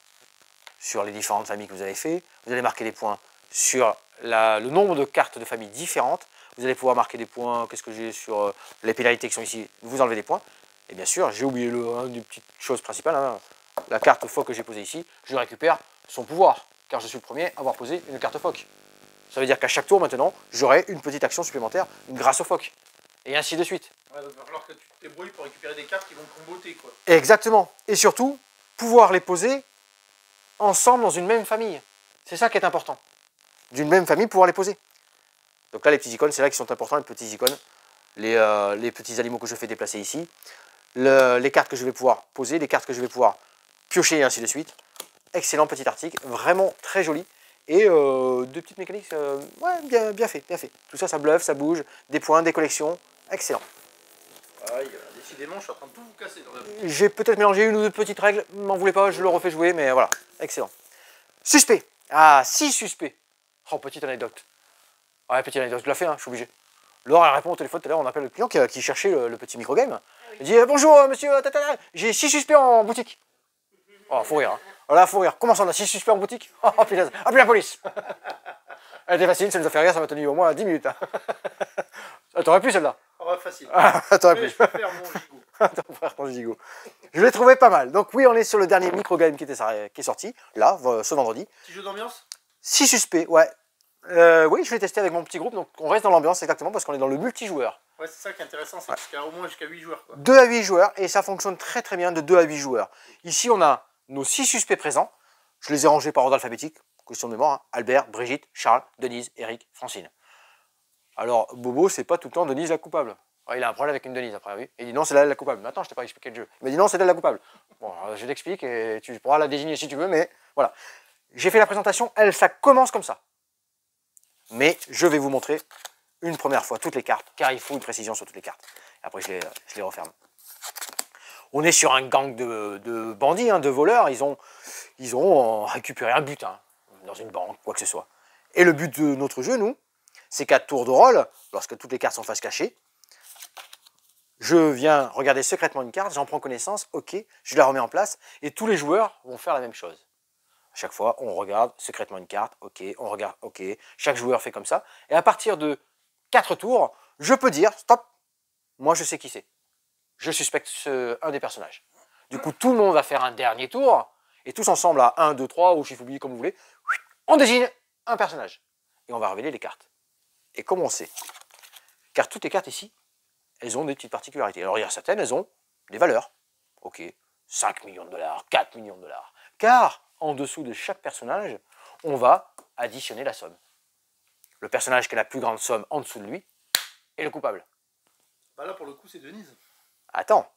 sur les différentes familles que vous avez fait. Vous allez marquer des points sur le nombre de cartes de familles différentes. Vous allez pouvoir marquer des points, qu'est-ce que j'ai sur les pénalités qui sont ici, vous enlevez des points. Et bien sûr, j'ai oublié une des petites choses principales, hein, la carte phoque que j'ai posée ici, je récupère son pouvoir, car je suis le premier à avoir posé une carte phoque. Ça veut dire qu'à chaque tour maintenant, j'aurai une petite action supplémentaire grâce au phoque. Et ainsi de suite. Ouais, donc il va falloir que tu te débrouilles pour récupérer des cartes qui vont comboter, quoi. Exactement. Et surtout, pouvoir les poser ensemble dans une même famille. C'est ça qui est important. D'une même famille, pouvoir les poser. Donc là, les petits icônes, c'est là qu'ils sont importants, les petits icônes. Les petits animaux que je fais déplacer ici. Les cartes que je vais pouvoir poser, les cartes que je vais pouvoir piocher et ainsi de suite. Excellent petit article, vraiment très joli. Et deux petites mécaniques, ouais, bien fait, bien fait. Tout ça, ça bluffe, ça bouge, des points, des collections, excellent. Aïe, décidément, je suis en train de tout vous casser dans la bouche. J'ai peut-être mélangé une ou deux petites règles, m'en voulez pas, je le refais jouer, mais voilà, excellent. Suspect, Ah, 6 suspects. Oh, petite anecdote. Ouais, petite anecdote, je la fais, hein, je suis obligé. Laure, elle répond au téléphone tout à l'heure, on appelle le client qui cherchait le petit microgame. Il dit bonjour monsieur, j'ai 6 suspects en boutique. Oh, faut rire. Hein. Voilà, faut rire. Comment ça, on a 6 suspects en boutique? Oh, punaise, appelez la police. Elle était facile, ça nous a fait rire, ça m'a tenu au moins 10 minutes. T'aurais pu celle-là? Oh, ouais, facile. T'aurais pu. Je peux faire mon gigot. Ton frère, ton gigot. Je l'ai trouvé pas mal. Donc oui, on est sur le dernier microgame qui est sorti, là, ce vendredi. Petit jeu d'ambiance? 6 suspects, ouais. Oui, je vais tester avec mon petit groupe, donc on reste dans l'ambiance exactement parce qu'on est dans le multijoueur. Ouais, c'est ça qui est intéressant, c'est au moins jusqu'à 8 joueurs. Quoi. 2 à 8 joueurs, et ça fonctionne très très bien de 2 à 8 joueurs. Ici, on a nos 6 suspects présents. Je les ai rangés par ordre alphabétique, question de mémoire. Hein. Albert, Brigitte, Charles, Denise, Eric, Francine. Alors, Bobo, c'est pas tout le temps Denise la coupable. Ouais, il a un problème avec une Denise après, oui. Il dit non, c'est elle la coupable. Mais attends, je t'ai pas expliqué le jeu. Il m'a dit non, c'est elle la coupable. Bon, je t'explique et tu pourras la désigner si tu veux, mais voilà. J'ai fait la présentation, ça commence comme ça. Mais je vais vous montrer une première fois toutes les cartes, car il faut une précision sur toutes les cartes. Après, je les referme. On est sur un gang de bandits, hein, de voleurs. Ils ont récupéré un butin dans une banque, quoi que ce soit. Et le but de notre jeu, nous, c'est qu'à tour de rôle, lorsque toutes les cartes sont face cachée, je viens regarder secrètement une carte, j'en prends connaissance, ok, je la remets en place, et tous les joueurs vont faire la même chose. À chaque fois, on regarde secrètement une carte, ok, on regarde, ok, chaque joueur fait comme ça, et à partir de 4 tours, je peux dire, stop, moi je sais qui c'est. Je suspecte un des personnages. Du coup, tout le monde va faire un dernier tour, et tous ensemble à 1, 2, 3, ou chiffre oublié comme vous voulez, on désigne un personnage. Et on va révéler les cartes. Et comme on sait, car toutes les cartes ici, elles ont des petites particularités. Alors il y a certaines, elles ont des valeurs. Ok, 5 millions de dollars, 4 millions de dollars. Car en dessous de chaque personnage, on va additionner la somme. Le personnage qui a la plus grande somme en dessous de lui est le coupable. Bah là, pour le coup, c'est Denise. Attends,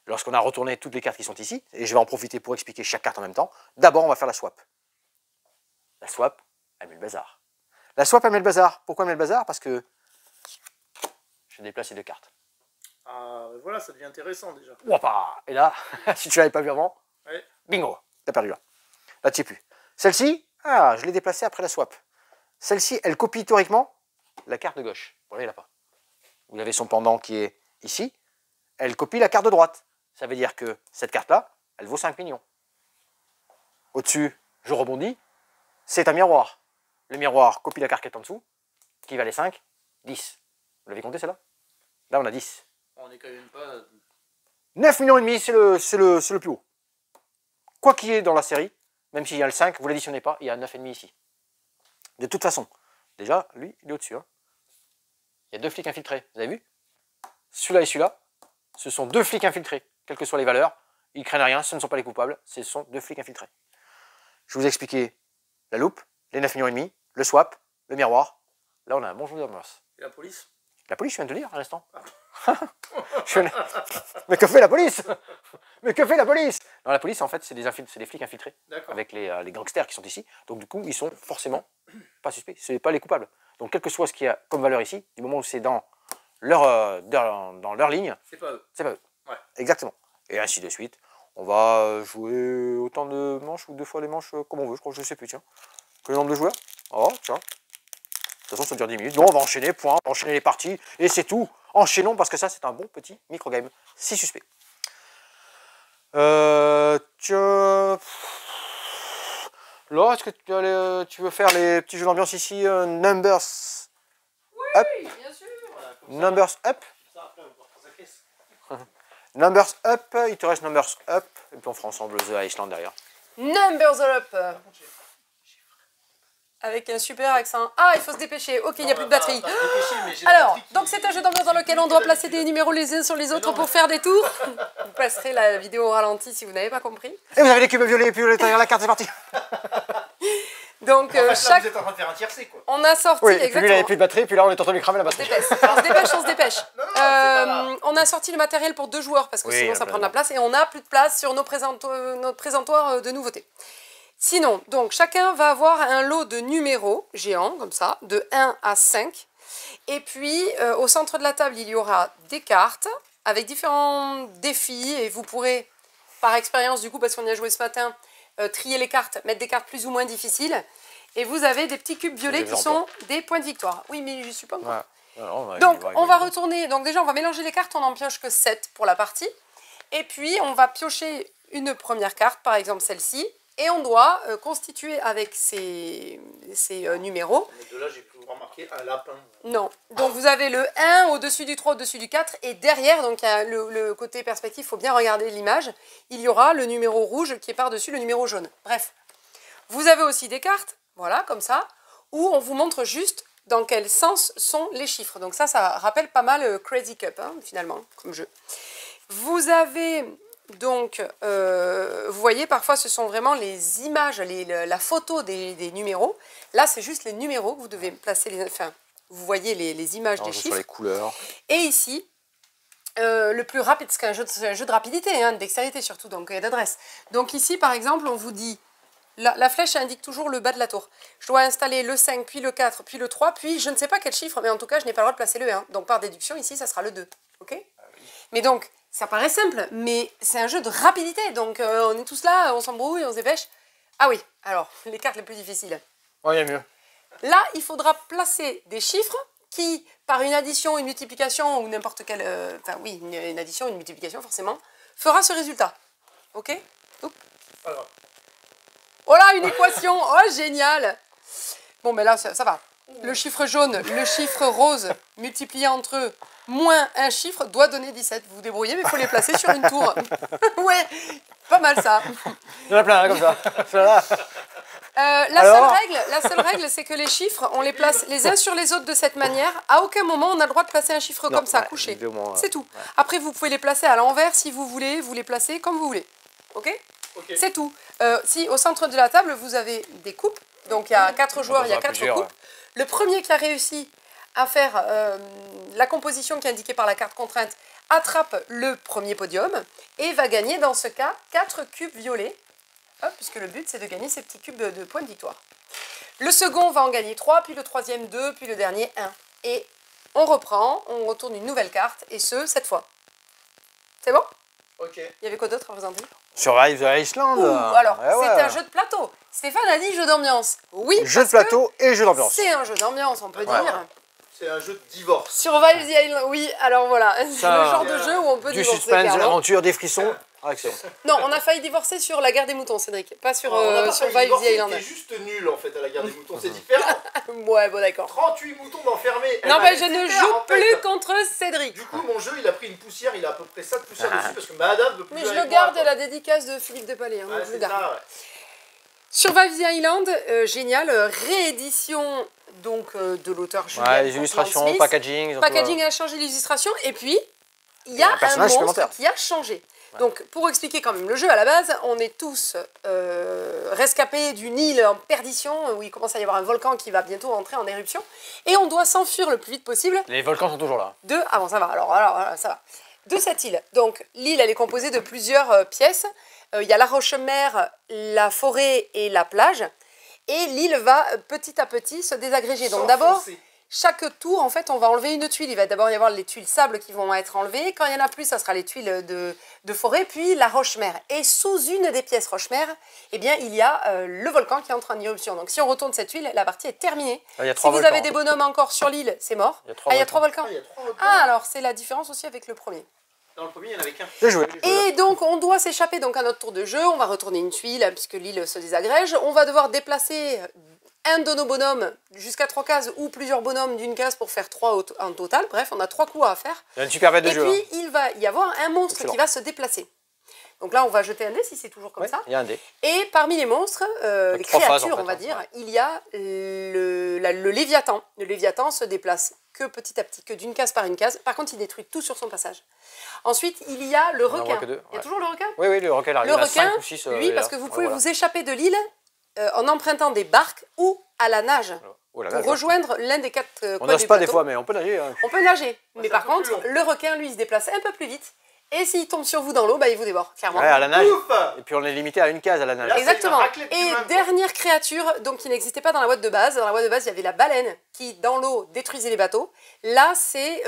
lorsqu'on a retourné toutes les cartes qui sont ici, et je vais en profiter pour expliquer chaque carte en même temps, d'abord on va faire la swap. La swap, elle met le bazar. La swap, elle met le bazar. Pourquoi elle met le bazar? Parce que je déplace ces deux cartes. Ah, voilà, ça devient intéressant déjà. Wapa. Et là, si tu l'avais pas vu avant, ouais. Bingo, t'as perdu là. Là, tu sais plus. Celle-ci, ah, je l'ai déplacée après la swap. Celle-ci, elle copie théoriquement la carte de gauche. Vous voyez là pas. Vous avez son pendant qui est ici. Elle copie la carte de droite. Ça veut dire que cette carte-là, elle vaut 5 millions. Au-dessus, je rebondis, c'est un miroir. Le miroir copie la carte qui est en dessous, qui valait 5, 10. Vous l'avez compté celle-là? Là, on a 10. On n'est quand même pas... 9 millions et demi, c'est le plus haut. Quoi qu'il y ait dans la série, même s'il y a le 5, vous ne l'additionnez pas, il y a 9,5 ici. De toute façon, déjà, lui, il est au-dessus. Hein. Il y a 2 flics infiltrés, vous avez vu? Celui-là et celui-là, ce sont 2 flics infiltrés, quelles que soient les valeurs. Ils craignent rien, ce ne sont pas les coupables, ce sont 2 flics infiltrés. Je vous ai expliqué la loupe, les 9 millions et demi, le swap, le miroir. Là, on a un bon jeu d'ambiance. Et la police? La police, je viens de te dire à l'instant. Mais que fait la police? Mais que fait la police? Non, la police, en fait, c'est des flics infiltrés avec les gangsters qui sont ici. Donc, du coup, ils sont forcément pas suspects. Ce n'est pas les coupables. Donc, quel que soit ce qu'il y a comme valeur ici, du moment où c'est dans leur ligne, c'est pas eux. C'est pas eux. Ouais. Exactement. Et ainsi de suite. On va jouer autant de manches ou 2 fois les manches comme on veut. Je crois que je sais plus, tiens. Que le nombre de joueurs? Oh, tiens. De toute façon, ça dure 10 minutes. Non, on va enchaîner, point, enchaîner les parties, et c'est tout. Enchaînons, parce que ça, c'est un bon petit micro-game. 6 suspects. Tiens... Là, est-ce que tu veux faire les petits jeux d'ambiance ici, Numbers Up? Oui, bien sûr. Voilà, Numbers Up? ça, après, on va sa caisse. Numbers Up, il te reste Numbers Up, et puis on fera ensemble The Iceland derrière. Numbers Up. Avec un super accent. Ah, il faut se dépêcher. Ok, il n'y a plus de batterie. Alors, donc c'est un jeu d'ambiance dans lequel on doit placer des numéros les uns sur les autres pour faire des tours. Vous passerez la vidéo au ralenti si vous n'avez pas compris. Et vous avez les cubes violets et puis derrière la carte, c'est parti. Donc, chaque... vous êtes en train de faire un tiercé, quoi. On a sorti, oui, et puis lui, il n'avait plus de batterie, puis là, on est en train de lui cramer la batterie. On se dépêche. Non, on a sorti le matériel pour 2 joueurs, parce que sinon ça prend de la place, et on n'a plus de place sur notre présentoir de nouveautés. Sinon, donc, chacun va avoir un lot de numéros géants, comme ça, de 1 à 5. Et puis, au centre de la table, il y aura des cartes avec différents défis. Et vous pourrez, par expérience, du coup, parce qu'on y a joué ce matin, trier les cartes, mettre des cartes plus ou moins difficiles. Et vous avez des petits cubes violets qui exemples. sont des points de victoire. Oui, mais je suis pas encore. Ouais. Non, Donc, on va retourner. Donc, déjà, on va mélanger les cartes. On n'en pioche que 7 pour la partie. Et puis, on va piocher une première carte, par exemple celle-ci. Et on doit constituer avec ces numéros. Mais de là, j'ai pu remarquer un lapin. Non. Donc, vous avez le 1 au-dessus du 3, au-dessus du 4. Et derrière, donc, il y a le côté perspective, il faut bien regarder l'image. Il y aura le numéro rouge qui est par-dessus le numéro jaune. Bref. Vous avez aussi des cartes, voilà, comme ça, où on vous montre juste dans quel sens sont les chiffres. Donc ça rappelle pas mal Crazy Cup, hein, finalement, comme jeu. Vous avez donc, vous voyez, parfois ce sont vraiment les images, la photo des numéros. Là, c'est juste les numéros que vous devez placer, enfin, vous voyez les images des chiffres. Sur les couleurs. Et ici, le plus rapide, c'est un jeu de rapidité, hein, de dextérité surtout, donc d'adresse. Donc ici, par exemple, on vous dit, la flèche indique toujours le bas de la tour. Je dois installer le 5, puis le 4, puis le 3, puis je ne sais pas quel chiffre, mais en tout cas, je n'ai pas le droit de placer le 1. Donc par déduction, ici, ça sera le 2. Ok ? Oui. Mais donc, ça paraît simple, mais c'est un jeu de rapidité. Donc on est tous là, on s'embrouille, on se dépêche. Ah oui, alors, les cartes les plus difficiles. Ouais, il y a mieux. Là, il faudra placer des chiffres qui, par une addition, une multiplication ou n'importe quelle... Enfin oui, une addition, une multiplication forcément, fera ce résultat. Ok ? Oups. Alors. Oh là, une équation. Oh, génial. Bon, mais là, ça va. Le chiffre jaune, le chiffre rose, multiplié entre eux, moins un chiffre, doit donner 17. Vous vous débrouillez, mais il faut les placer sur une tour. Ouais, pas mal ça. Il y en a plein, là, comme ça. La seule règle, c'est que les chiffres, on les place les uns sur les autres de cette manière. À aucun moment, on a le droit de placer un chiffre comme ça, couché. C'est tout. Ouais. Après, vous pouvez les placer à l'envers si vous voulez, vous les placez comme vous voulez. Ok ? Okay. C'est tout. Si au centre de la table, vous avez des coupes, donc il y a 4 joueurs, il y a 4 coupes. Ouais. Le premier qui a réussi à faire la composition qui est indiquée par la carte contrainte attrape le premier podium et va gagner dans ce cas 4 cubes violets, puisque le but c'est de gagner ces petits cubes de points de victoire. Le second va en gagner 3, puis le troisième 2, puis le dernier 1. Et on reprend, on retourne une nouvelle carte, et ce, 7 fois. C'est bon ? Ok. Il y avait quoi d'autre à présenter ? Survive the Iceland. Alors, c'est un jeu de plateau. Stéphane a dit jeu d'ambiance. Oui, jeu de plateau et jeu d'ambiance. C'est un jeu d'ambiance, on peut dire. C'est un jeu de divorce. Survive the Island, oui, alors voilà. C'est le genre de jeu où on peut divorcer. Du suspense, de l'aventure, des frissons. Action. Non, on a failli divorcer sur la guerre des moutons, Cédric. Pas sur Survive the Island. C'est juste nul en fait à la guerre des moutons, c'est différent. Ouais, bon d'accord. 38 moutons d'enfermés. Non, mais je ne joue plus contre Cédric. Du coup, mon jeu, il a pris une poussière, il a à peu près ça de poussière dessus parce que madame veut plus. Mais je le garde à la dédicace de Philippe de Palais. Hein, ouais, je le garde. Ça, ouais. Survive the Island, génial, réédition donc de l'auteur Julien. Ouais, les illustrations, packaging. Packaging a changé l'illustration et puis il y a un monstre qui a changé. Ouais. Donc pour expliquer quand même le jeu à la base, on est tous rescapés d'une île en perdition où il commence à y avoir un volcan qui va bientôt entrer en éruption et on doit s'enfuir le plus vite possible. Les volcans sont toujours là. Ah bon, ça va, alors ça va. De cette île. Donc l'île elle est composée de plusieurs pièces. Il y a la roche-mère, la forêt et la plage. Et l'île va petit à petit se désagréger. Donc d'abord, chaque tour, en fait, on va enlever une tuile. Il va d'abord y avoir les tuiles sable qui vont être enlevées. Quand il y en a plus, ça sera les tuiles de forêt, puis la roche-mère. Et sous une des pièces roche-mère, eh bien, il y a le volcan qui entre en éruption. Donc si on retourne cette tuile, la partie est terminée. Si vous avez des bonhommes encore sur l'île, c'est mort. Il y a 3 volcans. Ah, alors c'est la différence aussi avec le premier. Dans le premier, il n'y en avait qu'un. J'ai joué. Et donc, on doit s'échapper donc à notre tour de jeu. On va retourner une tuile, puisque l'île se désagrège. On va devoir déplacer un de nos bonhommes jusqu'à 3 cases ou plusieurs bonhommes d'une case pour faire 3 en total. Bref, on a 3 coups à faire. Il y a une super bête de jeu. Et puis, il va y avoir un monstre qui va se déplacer. Donc là, on va jeter un dé si c'est toujours comme ça. Il y a un dé. Et parmi les monstres, les créatures, on va dire, il y a le Léviathan. Le Léviathan se déplace que petit à petit, que d'une case par une case. Par contre, il détruit tout sur son passage. Ensuite, il y a le requin. Il y a toujours le requin ? Oui, le requin arrive. Le requin, 5 ou 6, lui, parce que vous pouvez vous échapper de l'île en empruntant des barques ou à la nage pour rejoindre l'un des 4 coins du plateau. On nage pas des fois, mais on peut nager. On peut nager. Mais par contre, le requin, lui, il se déplace un peu plus vite Et s'il tombe sur vous dans l'eau, bah, il vous dévore, clairement. Ouais, à la nage. Ouf. Et puis on est limité à une case à la nage. Là, Exactement. c'est une raclette Et d'humain, quoi. dernière créature, donc qui n'existait pas dans la boîte de base. Dans la boîte de base, il y avait la baleine qui, dans l'eau, détruisait les bateaux. Là, c'est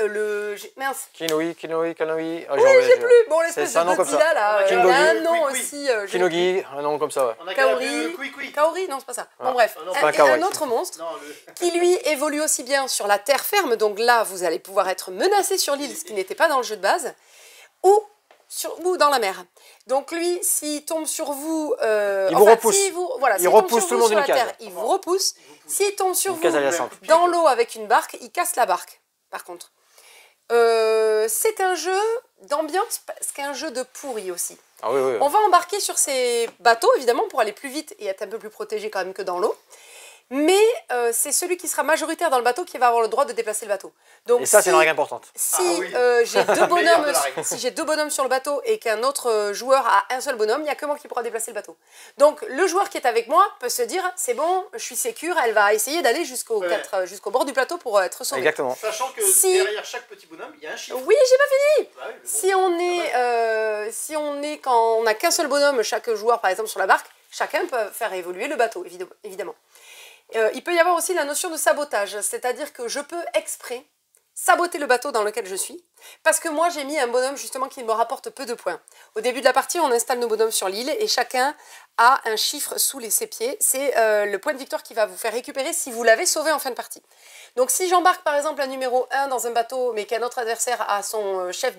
mince. Kinogi, Kinogi, Kanogi. Oui, j'ai plus. Bon, l'espèce c'est un de nom comme ça. Godzilla, là. Il Kingogi. a un nom Oui, oui. aussi. Kinogi, un nom comme ça, ouais. On a qu'à l'appeler Kaori. le Kui-Kui. Kaori, non, c'est pas ça. Ah. Bon, bref. Ah non, c'est pas un Et kawaii. un autre monstre Non, qui, lui, évolue aussi bien sur la terre ferme. Donc là, vous allez pouvoir être menacé sur l'île, ce qui n'était pas dans le jeu de base. Ou dans la mer. Donc lui, s'il tombe sur vous... Il vous repousse. Voilà, Il s'il tombe repousse sur tout le vous monde sur d'une la case. terre, il vous repousse. S'il tombe sur Une vous case adjacente. dans l'eau avec une barque, il casse la barque, par contre. C'est un jeu d'ambiance, parce qu'un jeu de pourri aussi. Ah oui, oui. On va embarquer sur ces bateaux, évidemment, pour aller plus vite et être un peu plus protégé quand même que dans l'eau. Mais c'est celui qui sera majoritaire dans le bateau qui va avoir le droit de déplacer le bateau. Donc, Et ça, c'est une règle importante. si Ah oui. j'ai deux Meilleur bonhommes, de la règle. si j'ai deux bonhommes sur le bateau et qu'un autre joueur a un seul bonhomme, il n'y a que moi qui pourra déplacer le bateau. Donc le joueur qui est avec moi peut se dire c'est bon, je suis sécure, elle va essayer d'aller jusqu'au Ouais. jusqu'au bord du plateau pour être sauvée. Exactement. Sachant que Si- derrière chaque petit bonhomme, il y a un chiffre. Oui, j'ai pas fini. Bah oui, mais bon. Si on est quand on n'a qu'un seul bonhomme, chaque joueur par exemple sur la barque, chacun peut faire évoluer le bateau, évidemment. Il peut y avoir aussi la notion de sabotage, c'est-à-dire que je peux exprès saboter le bateau dans lequel je suis, parce que moi j'ai mis un bonhomme justement qui me rapporte peu de points. Au début de la partie, on installe nos bonhommes sur l'île et chacun a un chiffre sous ses pieds. C'est le point de victoire qui va vous faire récupérer si vous l'avez sauvé en fin de partie. Donc si j'embarque par exemple un numéro 1 dans un bateau, mais qu'un autre adversaire a son chef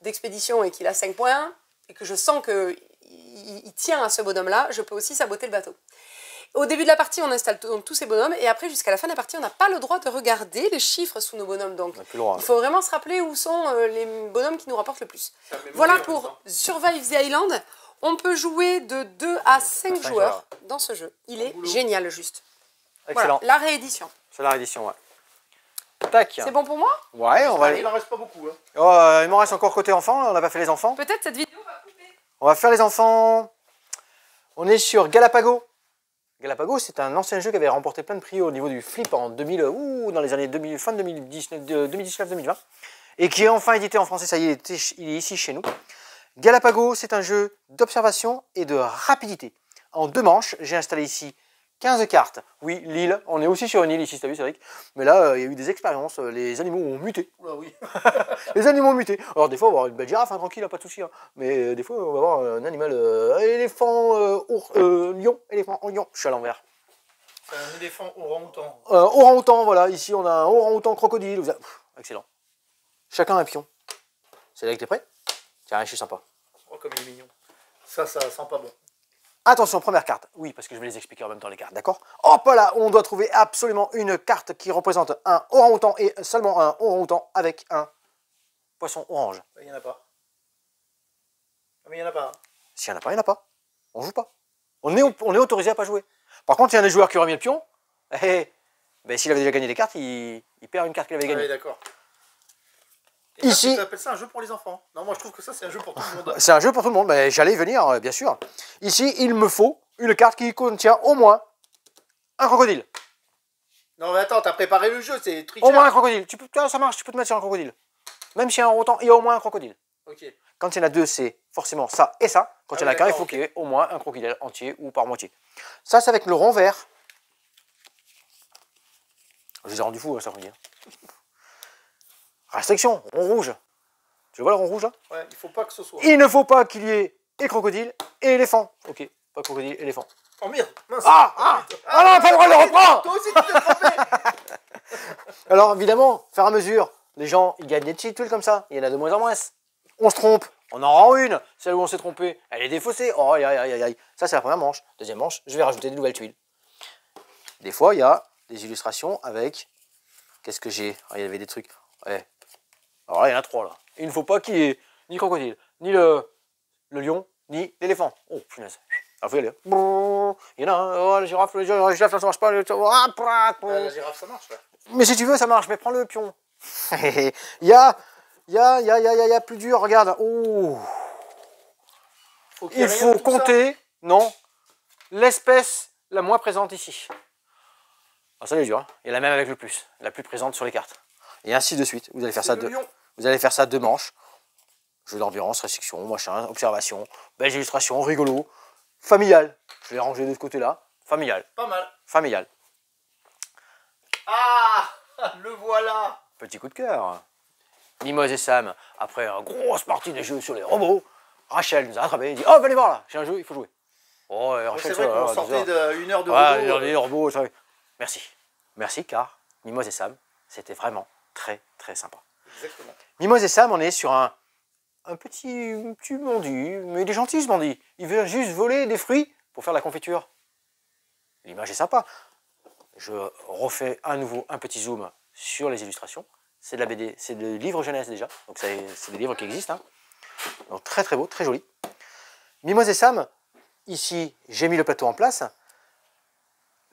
d'expédition et qu'il a 5 points, et que je sens qu'il tient à ce bonhomme-là, je peux aussi saboter le bateau. Au début de la partie, on installe donc tous ces bonhommes et après, jusqu'à la fin de la partie, on n'a pas le droit de regarder les chiffres sous nos bonhommes. Donc, On n'a plus le droit. il faut vraiment se rappeler où sont les bonhommes qui nous rapportent le plus. Ça me met Voilà mourir en pour même temps. Survive the Island. On peut jouer de 2 à 5 5 joueurs joueurs. dans ce jeu. Il est boulot. génial, juste. Excellent. Voilà, la réédition. C'est la réédition, ouais. Tac. C'est bon pour moi? Ouais, on va... Il en reste pas beaucoup. Hein. Oh, il m'en reste encore côté enfant, on n'a pas fait les enfants. Peut-être cette vidéo va couper. On va faire les enfants. On est sur Galapago. Galapago, c'est un ancien jeu qui avait remporté plein de prix au niveau du flip en 2000, dans les années 2000, fin 2019-2020, et qui est enfin édité en français. Ça y est, il est ici chez nous. Galapago, c'est un jeu d'observation et de rapidité. En 2 manches, j'ai installé ici 15 cartes. Oui, l'île, on est aussi sur une île ici, t'as vu Cédric. Mais là, il y a eu des expériences, les animaux ont muté. Oula, oui. Les animaux ont muté. Alors des fois, on va avoir une belle girafe, hein, tranquille, hein, pas de souci. Hein. Mais des fois, on va avoir un animal éléphant, lion, éléphant, lion. Je suis à l'envers. C'est un éléphant orang-outan. Orang-outan, voilà. Ici, on a un orang-outan crocodile. Excellent. Chacun un pion. Cédric, t'es prêt? Tiens, je suis sympa. Oh, comme il est mignon. Ça sent pas bon. Attention, première carte. Oui, parce que je vais les expliquer en même temps les cartes, d'accord? Hop là, on doit trouver absolument une carte qui représente un orang-outan et seulement un orang-outan avec un poisson orange. Il n'y en a pas. Ah, mais il n'y en a pas. Hein. S'il n'y en a pas, il n'y en a pas. On joue pas. On est autorisé à pas jouer. Par contre, il y a des joueurs qui auraient mis le pion. Ben, s'il avait déjà gagné des cartes, il perd une carte qu'il avait Ah, gagnée. oui, d'accord. Et Ici- tu appelles ça un jeu pour les enfants? Non, moi je trouve que ça c'est un jeu pour tout le monde. C'est un jeu pour tout le monde, mais j'allais y venir, bien sûr. Ici, il me faut une carte qui contient au moins un crocodile. Non, mais attends, t'as préparé le jeu, c'est tricher. Au moins un crocodile. Ça marche, tu peux te mettre sur un crocodile. Même s'il y a un rotan, il y a au moins un crocodile. Ok. Quand il y en a 2, c'est forcément ça et ça. Quand il y en Ah a qu'un, il d'accord, faut ok. qu'il y ait au moins un crocodile entier ou par moitié. Ça, c'est avec le rond vert. Je les ai rendus fous, ça crocodile. Restriction, rond rouge. Tu vois le rond rouge là? Ouais, il faut pas que ce soit. Il ne faut pas qu'il y ait et crocodile et éléphant. Ok, pas crocodile, éléphant. Oh merde, mince. Ah non, pas le droit de le reprendre. Toi aussi tu t'es trompé. Alors évidemment, faire à mesure, les gens ils gagnent des petites tuiles comme ça, il y en a de moins en moins. On se trompe, on en rend une, celle où on s'est trompé, elle est défaussée. Oh aïe aïe aïe aïe. Ça c'est la première manche. Deuxième manche, je vais rajouter des nouvelles tuiles. Des fois il y a des illustrations avec. Qu'est-ce que j'ai? Ah, il y avait des trucs. Ouais. Alors là il y en a 3 là. Il ne faut pas qu'il y ait ni le crocodile, ni le lion, ni l'éléphant. Oh punaise. Alors faut y aller. Il y en a un, oh, la girafe, ça marche pas. La girafe ça marche là. Mais si tu veux, ça marche, mais prends le pion. Il y a plus dur, regarde. Oh. Faut qu'il y ait Il rien faut de tout ça. compter, non, l'espèce la moins présente ici. Alors ça, c'est dur, hein. Et la même avec le plus, la plus présente sur les cartes. Et ainsi de suite. Vous allez faire ça C'est le lion. Vous allez faire ça 2 manches. Jeu d'ambiance, restriction, machin, observation, belles illustrations, rigolo, familial. Je l'ai rangé de ce côté-là. Familial. Pas mal. Familial. Ah, le voilà. Petit coup de cœur. Mimoise et Sam, après une grosse partie de jeu sur les robots, Rachel nous a rattrapés et dit: oh, venez voir là, j'ai un jeu, il faut jouer. Oh, et Rachel, c'est vrai qu'on sortait d'une heure de ouais, robot. les robots, ça... Merci. Merci, car Mimoise et Sam, c'était vraiment très très sympa. Exactement. Mimoise et Sam, on est sur un petit bandit, mais il est gentil ce bandit. Il veut juste voler des fruits pour faire de la confiture. L'image est sympa. Je refais à nouveau un petit zoom sur les illustrations. C'est de la BD, c'est des livres jeunesse déjà, donc c'est des livres qui existent. Hein. Donc très très beau, très joli. Mimoise et Sam, ici j'ai mis le plateau en place.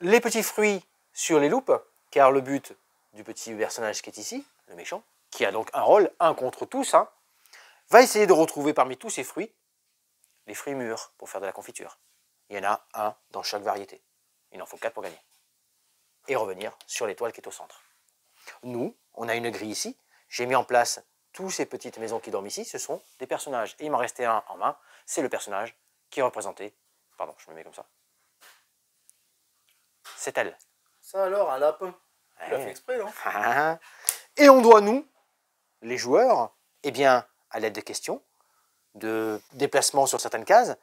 Les petits fruits sur les loupes, car le but du petit personnage qui est ici, le méchant, qui a donc un rôle, un contre tous, hein, va essayer de retrouver parmi tous ces fruits, les fruits mûrs pour faire de la confiture. Il y en a un dans chaque variété. Il en faut 4 pour gagner. Et revenir sur l'étoile qui est au centre. Nous, on a une grille ici. J'ai mis en place toutes ces petites maisons qui dorment ici. Ce sont des personnages. Et il m'en restait un en main. C'est le personnage qui est représenté. Pardon, je me mets comme ça. C'est elle. Ça alors, un lapin. Tu l'as Ouais. fait exprès, non? Et on doit, nous, les joueurs, eh bien, à l'aide de questions, de déplacements sur certaines cases,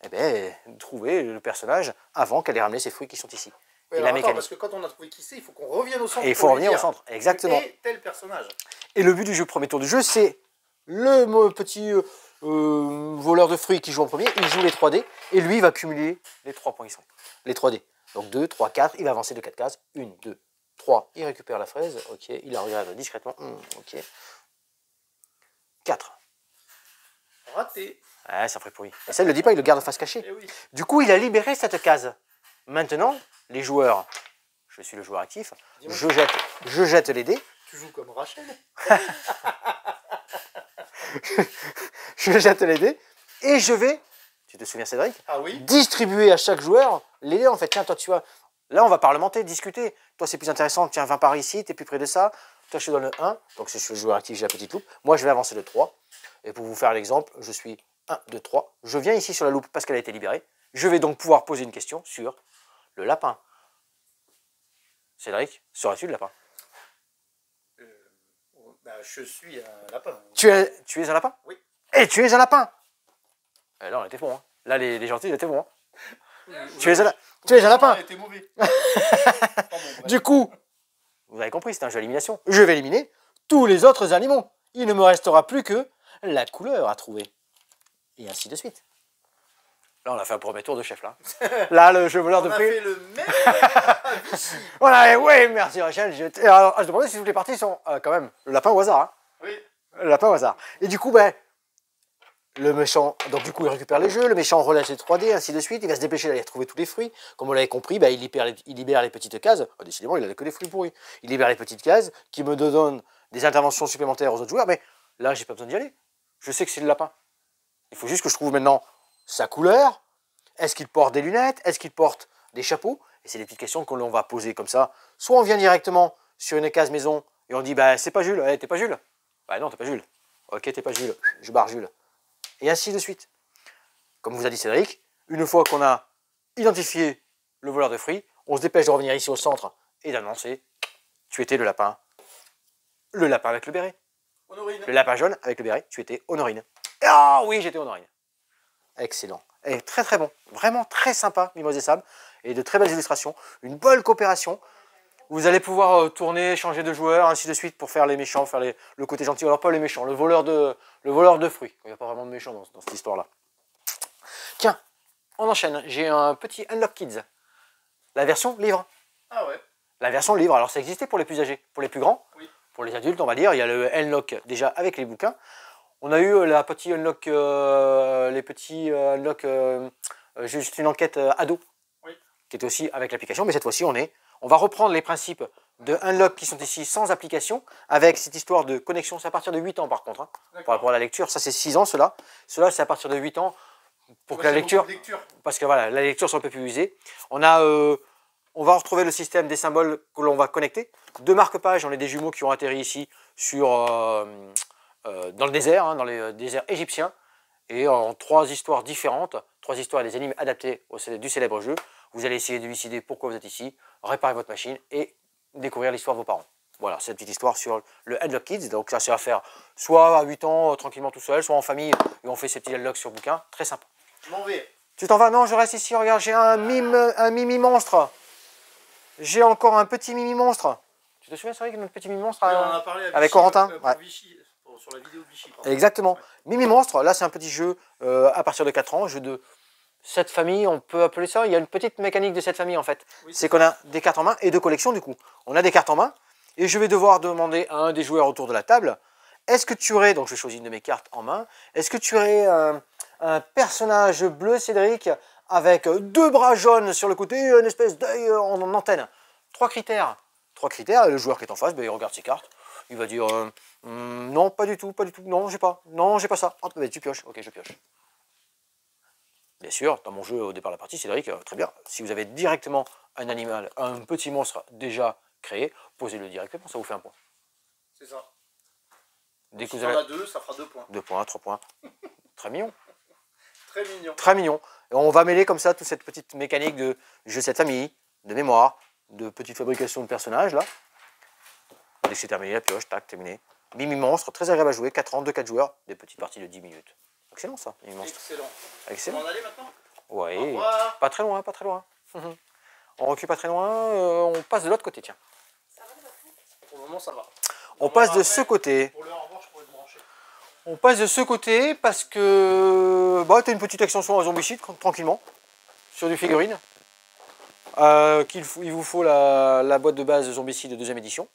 eh bien, trouver le personnage avant qu'elle ait ramené ses fruits qui sont ici. Oui, Et alors la attends, mécanique. parce que quand on a trouvé qui c'est, il faut qu'on revienne au centre. Et il faut pour lui revenir au dire, centre, exactement. Et tel personnage. Et le but du jeu, premier tour du jeu, c'est le petit voleur de fruits qui joue en premier, il joue les 3D, et lui, il va cumuler les 3 points qui sont les 3D. Donc 2, 3, 4, il va avancer de 4 cases. 1, 2, 3, il récupère la fraise, ok, il la regarde discrètement, ok. 4. Raté. Ouais, ça ferait pourri. Et ça, il ne le dit pas, il le garde face cachée. Eh oui. Du coup, il a libéré cette case. Maintenant, les joueurs, je suis le joueur actif, je jette les dés, Tu joues comme Rachel. je jette les dés, et je vais, tu te souviens Cédric, Ah oui. distribuer à chaque joueur les dés. En fait, tiens, toi tu vois, là on va parlementer, discuter. Toi c'est plus intéressant, tiens, 20 par ici, tu es plus près de ça. Toi je te donne le 1, donc si je suis le joueur actif, j'ai la petite loupe. Moi je vais avancer le 3. Et pour vous faire l'exemple, je suis 1, 2, 3. Je viens ici sur la loupe parce qu'elle a été libérée. Je vais donc pouvoir poser une question sur le lapin. Cédric, seras-tu le lapin? Bah, je suis un lapin. Tu es un lapin? Oui. Et tu es un lapin! Et là on était bon. Hein. Là les gentils ils étaient bons. Hein. Tu es un lapin! Elle était mauvais. Pardon, bref. Du coup, vous avez compris, c'est un jeu à élimination. Je vais éliminer tous les autres animaux. Il ne me restera plus que la couleur à trouver. Et ainsi de suite. Là, on a fait un premier tour de chef, là. Là, le jeu voleur de On a prix. fait le même à Vichy. Voilà, oui, merci Rachel. Alors, je demandais si toutes les parties sont quand même le lapin au hasard. Hein. Oui. Le lapin au hasard. Et du coup, ben, le méchant, donc du coup, il récupère les jeux, le méchant relâche les 3D, ainsi de suite. Il va se dépêcher d'aller retrouver tous les fruits. Comme vous l'avez compris, ben, il libère les petites cases. Oh, décidément, il n'a que des fruits pourris. Il libère les petites cases qui me donnent des interventions supplémentaires aux autres joueurs. Mais là, j'ai pas besoin d'y aller. Je sais que c'est le lapin. Il faut juste que je trouve maintenant sa couleur. Est-ce qu'il porte des lunettes? Est-ce qu'il porte des chapeaux? Et c'est des petites questions que l'on va poser comme ça. Soit on vient directement sur une case maison et on dit bah c'est pas Jules, t'es pas Jules. Bah non, t'es pas Jules. Ok, t'es pas Jules, je barre Jules. Et ainsi de suite. Comme vous a dit Cédric, une fois qu'on a identifié le voleur de fruits, on se dépêche de revenir ici au centre et d'annoncer tu étais le lapin avec le béret. Honorine. Le lapin jaune avec le béret, tu étais Honorine. Ah oui, j'étais Honorine. Excellent. Et très très bon. Vraiment très sympa, Mimoise et Sam. Et de très belles illustrations. Une bonne coopération. Vous allez pouvoir tourner, changer de joueur, ainsi de suite, pour faire les méchants, faire le côté gentil. Alors pas les méchants, le voleur de fruits. Il n'y a pas vraiment de méchants dans cette histoire-là. Tiens, on enchaîne. J'ai un petit Unlock Kids. La version livre. Ah ouais. La version livre, alors ça existait pour les plus âgés. Pour les plus grands, Oui. pour les adultes, on va dire, il y a le Unlock déjà avec les bouquins. On a eu la petite Unlock, les petits Unlock, juste une enquête ado, Oui. qui était aussi avec l'application, mais cette fois-ci on va reprendre les principes de Unlock qui sont ici sans application, avec cette histoire de connexion, c'est à partir de 8 ans par contre, hein, par rapport à la lecture, ça c'est 6 ans cela c'est à partir de 8 ans, pour que la lecture, parce que voilà, la lecture soit un peu plus usée. On va retrouver le système des symboles que l'on va connecter, 2 marque-pages, on est des jumeaux qui ont atterri ici sur dans le désert, hein, dans les déserts égyptiens, et en 3 histoires différentes, 3 histoires et des énigmes adaptées du célèbre jeu. Vous allez essayer d'élucider pourquoi vous êtes ici, réparer votre machine et découvrir l'histoire de vos parents. Voilà, c'est une petite histoire sur le Headlock Kids. Donc ça, c'est à faire soit à 8 ans, tranquillement tout seul, soit en famille, et on fait ces petits Headlocks sur bouquin. Très sympa. Je m'en vais. Tu t'en vas? Non, je reste ici. Regarde, j'ai un Mimi monstre. J'ai encore un petit Mimi monstre. Tu te souviens, c'est vrai que notre petit Mimi monstre Oui, on en a parlé avec Corentin, pour ouais. Vichy, sur la vidéo de Vichy. Pardon. Exactement. Ouais. Mimi monstre, là, c'est un petit jeu à partir de 4 ans, jeu de cette famille, on peut appeler ça. Il y a une petite mécanique de cette famille en fait. Oui, c'est qu'on a des cartes en main et de collection du coup. On a des cartes en main et je vais devoir demander à un des joueurs autour de la table, est-ce que tu aurais, donc je choisis une de mes cartes en main, est-ce que tu aurais un personnage bleu Cédric avec 2 bras jaunes sur le côté et une espèce d'œil en antenne? 3 critères. 3 critères, et le joueur qui est en face, ben, il regarde ses cartes, il va dire non, pas du tout, non, j'ai pas ça. Ah, ben, tu pioches, ok, je pioche. Bien sûr, dans mon jeu au départ de la partie, Cédric, très bien, si vous avez directement un animal, un petit monstre déjà créé, posez-le directement, ça vous fait un point. C'est ça. Dès que si vous avez 2, ça fera 2 points. 2 points, 3 points. Très mignon. Très mignon. Très mignon. Et on va mêler comme ça toute cette petite mécanique de jeu de cette famille, de mémoire, de petite fabrication de personnages, là. Dès que c'est terminé, la pioche, tac, terminé. Mimi monstre, très agréable à jouer, 4 ans, 2-4 joueurs, des petites parties de 10 minutes. Excellent ça, Mimi monstre. Excellent. Excellent. On va en aller maintenant? Oui, pas très loin, pas très loin. On recule pas très loin, on passe de l'autre côté, tiens. Pour le moment, ça va. On passe de ce côté. Pour le au revoir, je pourrais te brancher. On passe de ce côté parce que bah, tu as une petite extension à Zombicide, tranquillement, sur du figurine. Il vous faut la boîte de base Zombicide de 2e édition.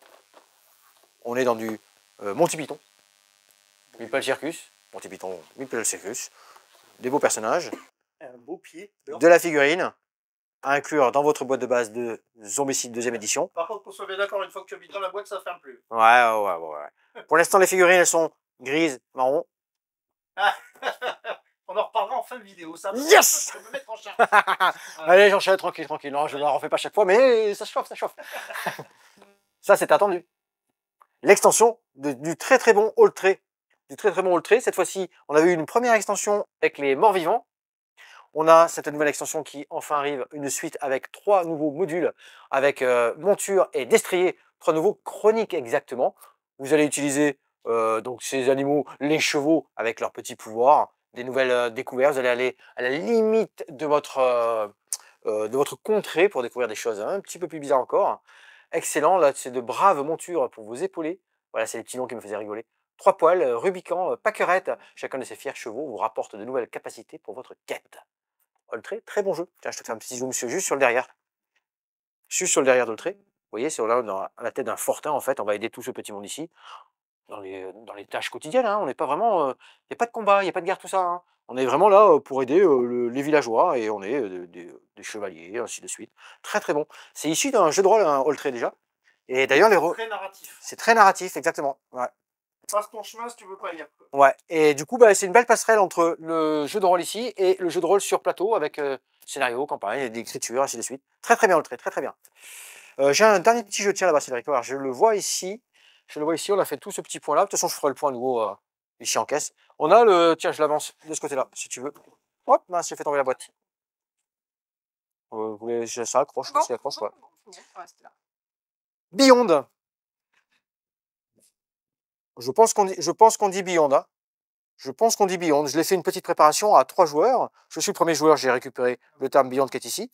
On est dans du Monty Python, Meeple Circus, Monty Python, Meeple Circus, des beaux personnages, Un beau pied. de la figurine, à inclure dans votre boîte de base de Zombicide 2e édition. Par contre, qu'on soit bien d'accord, une fois que tu habites dans la boîte, ça ne ferme plus. Ouais. Pour l'instant, les figurines, elles sont grises, marron. On en reparlera en fin de vidéo. Ça Yes! Je peux me mettre en charge. Allez, j'enchaîne, tranquille. Non, je ne la refais pas chaque fois, mais ça chauffe. Ça, c'est attendu. L'extension du très très bon All Tray. Cette fois-ci, on avait eu une première extension avec les morts vivants. On a cette nouvelle extension qui enfin arrive, une suite avec 3 nouveaux modules, avec monture et destrier, 3 nouveaux chroniques exactement. Vous allez utiliser donc ces animaux, les chevaux, avec leurs petits pouvoirs, des nouvelles découvertes. Vous allez aller à la limite de votre contrée pour découvrir des choses un petit peu plus bizarres encore. Excellent, là c'est de braves montures pour vous épauler. Voilà, c'est les petits noms qui me faisaient rigoler. 3 poils, Rubicon, Pacquerette, chacun de ces fiers chevaux vous rapporte de nouvelles capacités pour votre quête. Oltré, très bon jeu. Tiens, je te fais un petit zoom juste sur le derrière. Juste sur le derrière d'Oltré. Vous voyez, c'est là dans la tête d'un fortin, en fait. On va aider tout ce petit monde ici. Dans les tâches quotidiennes, hein. On n'est pas vraiment. Il n'y a pas de combat, il n'y a pas de guerre, tout ça. Hein. On est vraiment là pour aider les villageois et on est des chevaliers, ainsi de suite. Très très bon. C'est issu d'un jeu de rôle, un Oltré déjà. Et d'ailleurs, Très narratif. c'est très narratif, exactement. Ouais. Passe ton chemin si tu veux pas y aller. Ouais, et du coup, bah, c'est une belle passerelle entre le jeu de rôle ici et le jeu de rôle sur plateau avec scénario, campagne, d'écriture, ainsi de suite. Très très bien le trait, très très bien. J'ai un dernier petit jeu, tiens là-bas, Cédric. Alors, je le vois ici, on a fait tout ce petit point-là. De toute façon, je ferai le point à nouveau ici en caisse. On a le, tiens, je l'avance de ce côté-là, si tu veux. Hop, mince, j'ai fait tomber la boîte. Vous voulez, ça accroche, je pense qu'il accroche, ouais. Beyond. Je pense qu'on dit Beyond. Hein. Je pense qu'on dit Beyond. Je l'ai fait une petite préparation à 3 joueurs. Je suis le premier joueur, j'ai récupéré le terme Beyond qui est ici.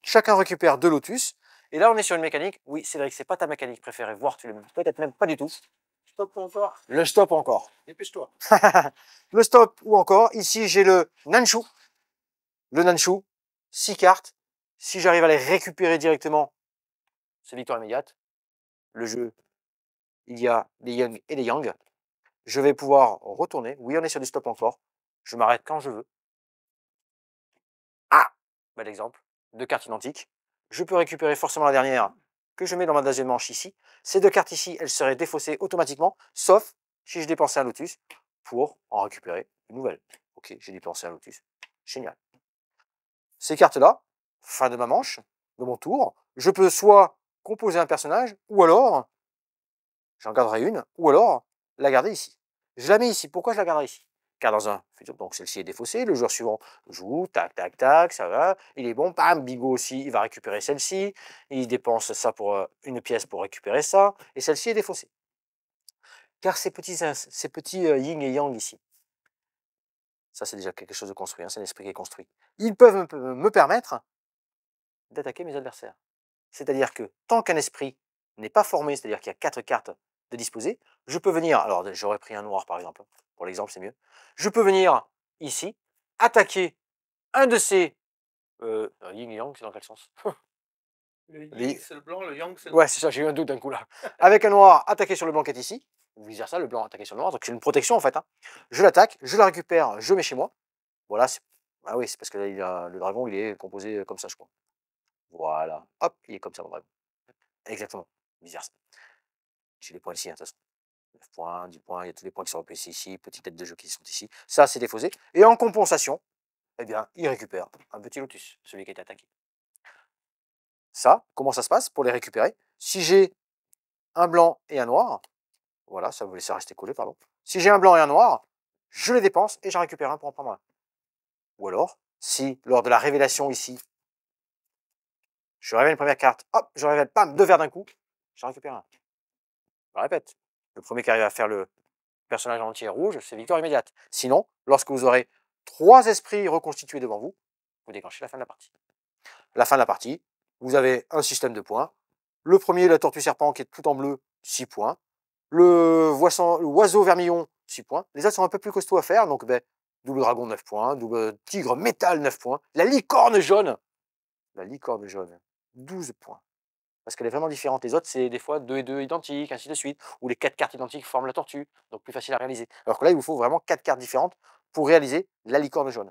Chacun récupère 2 Lotus. Et là, on est sur une mécanique. Oui, Cédric, c'est pas ta mécanique préférée, voire tu l'aimes peut-être même pas du tout. Stop encore. Le stop encore. Dépêche-toi. Le stop ou encore. Ici, j'ai le Nanshu. Le Nanshu, 6 cartes. Si j'arrive à les récupérer directement, c'est victoire immédiate. Le jeu, il y a des Yang et des Yang. Je vais pouvoir retourner. Oui, on est sur du stop encore. Je m'arrête quand je veux. Ah, bel exemple. 2 cartes identiques. Je peux récupérer forcément la dernière que je mets dans ma deuxième manche ici. Ces 2 cartes ici, elles seraient défaussées automatiquement, sauf si je dépensais un Lotus pour en récupérer une nouvelle. Ok, j'ai dépensé un Lotus. Génial. Ces cartes-là, fin de ma manche, de mon tour, je peux soit composer un personnage, ou alors, j'en garderai une, ou alors la garder ici. Je la mets ici. Pourquoi je la garderai ici? Car dans un futur, donc celle-ci est défaussée, le joueur suivant joue, tac, tac, tac, ça va, il est bon, bam, Bigot aussi, il va récupérer celle-ci, il dépense ça pour une pièce pour récupérer ça, et celle-ci est défaussée. Car ces petits yin et yang ici, ça c'est déjà quelque chose de construit, hein, c'est l'esprit qui est construit, ils peuvent me permettre d'attaquer mes adversaires. C'est-à-dire que tant qu'un esprit n'est pas formé, c'est-à-dire qu'il y a 4 cartes de disposer, je peux venir, alors j'aurais pris un noir par exemple, pour l'exemple c'est mieux, je peux venir ici, attaquer un de ces yin et yang, c'est dans quel sens? Le yin, c'est le blanc, le yang, c'est le Ouais, c'est ça, j'ai eu un doute d'un coup là. Avec un noir, attaquer sur le blanc qui est ici, ou vice versa, le blanc attaquer sur le noir, donc c'est une protection en fait. Hein. Je l'attaque, je la récupère, je mets chez moi. Voilà, ah oui, c'est parce que là, le dragon, il est composé comme ça, je crois. Voilà, hop, il est comme ça, mon dragon. Exactement, vice versa. J'ai les points ici, hein, de toute façon. 9 points, 10 points, il y a tous les points qui sont replacés ici, petites têtes de jeu qui sont ici. Ça, c'est défaussé. Et en compensation, eh bien, il récupère un petit lotus, celui qui a été attaqué. Ça, comment ça se passe pour les récupérer? Si j'ai un blanc et un noir, voilà, ça vous laisse rester collé, pardon. Si j'ai un blanc et un noir, je les dépense et j'en récupère un pour en prendre un. Ou alors, si lors de la révélation ici, je révèle une première carte, hop, je révèle, bam, 2 verts d'un coup, j'en récupère un. Je répète, le premier qui arrive à faire le personnage entier rouge, c'est victoire immédiate. Sinon, lorsque vous aurez 3 esprits reconstitués devant vous, vous déclenchez la fin de la partie. La fin de la partie, vous avez un système de points. Le premier, la tortue serpent qui est tout en bleu, 6 points. Le oiseau vermillon, 6 points. Les autres sont un peu plus costauds à faire, donc double dragon, 9 points. Double tigre métal, 9 points. La licorne jaune, 12 points. Parce qu'elle est vraiment différente. Les autres, c'est des fois 2 et 2 identiques, ainsi de suite. Ou les 4 cartes identiques forment la tortue, donc plus facile à réaliser. Alors que là, il vous faut vraiment 4 cartes différentes pour réaliser la licorne jaune.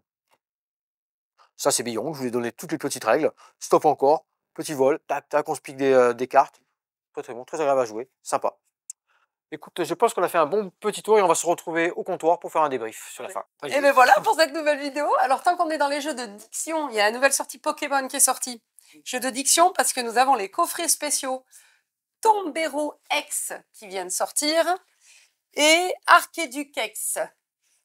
Ça, c'est bidon. Je vous ai donné toutes les petites règles. Stop encore, petit vol, tac, tac, on se pique des cartes. Très très bon, très agréable à jouer, sympa. Écoute, je pense qu'on a fait un bon petit tour et on va se retrouver au comptoir pour faire un débrief sur la fin. Et ben voilà pour cette nouvelle vidéo. Alors tant qu'on est dans les jeux de diction, il y a la nouvelle sortie Pokémon qui est sortie. Jeu de diction parce que nous avons les coffrets spéciaux Tombero X qui viennent sortir et Arcedukex.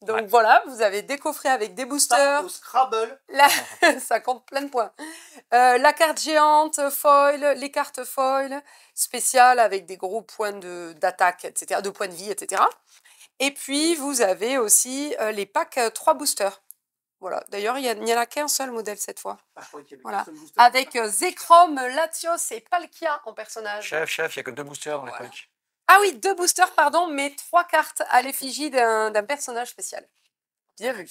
Donc voilà, vous avez des coffrets avec des boosters. Au Scrabble. Ça compte plein de points. La carte géante, foil, les cartes foil, spéciales avec des gros points d'attaque, etc., de points de vie, etc. Et puis, vous avez aussi les packs 3 boosters. Voilà. D'ailleurs, il n'y en a qu'un seul modèle cette fois. Ah, je croyais qu'il y avait Voilà. qu'un seul booster. Avec Zekrom, Latios et Palkia en personnage. Chef, il n'y a que 2 boosters dans les Voilà. packs. Ah oui, 2 boosters, pardon, mais 3 cartes à l'effigie d'un personnage spécial. Bien vu.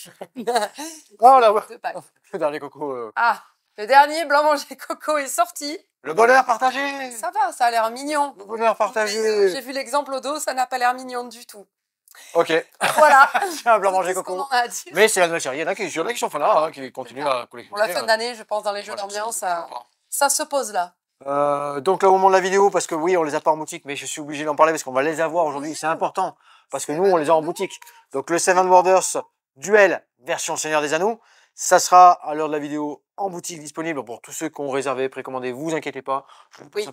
Oh là, 2 packs. le dernier coco. Ah, le dernier Blanc Manger Coco est sorti. Le bonheur partagé. Ça va, ça a l'air mignon. Le bonheur partagé. J'ai vu l'exemple au dos, ça n'a pas l'air mignon du tout. Ok. Voilà. C'est un blanc manger C'est tout ce qu'on coco. en a à dire. Mais c'est la nouvelle série. Il y en a qui sont fans là, qui continuent à collectionner. Pour la fin d'année, je pense, dans les jeux Voilà. d'ambiance, ça se pose là. Donc là au moment de la vidéo, parce que oui on les a pas en boutique, mais je suis obligé d'en parler parce qu'on va les avoir aujourd'hui, c'est important, parce que nous on les a en boutique. Donc le Seven Wonders Duel version Seigneur des Anneaux, ça sera à l'heure de la vidéo en boutique disponible pour tous ceux qui ont réservé, précommandé, vous inquiétez pas, je vous passe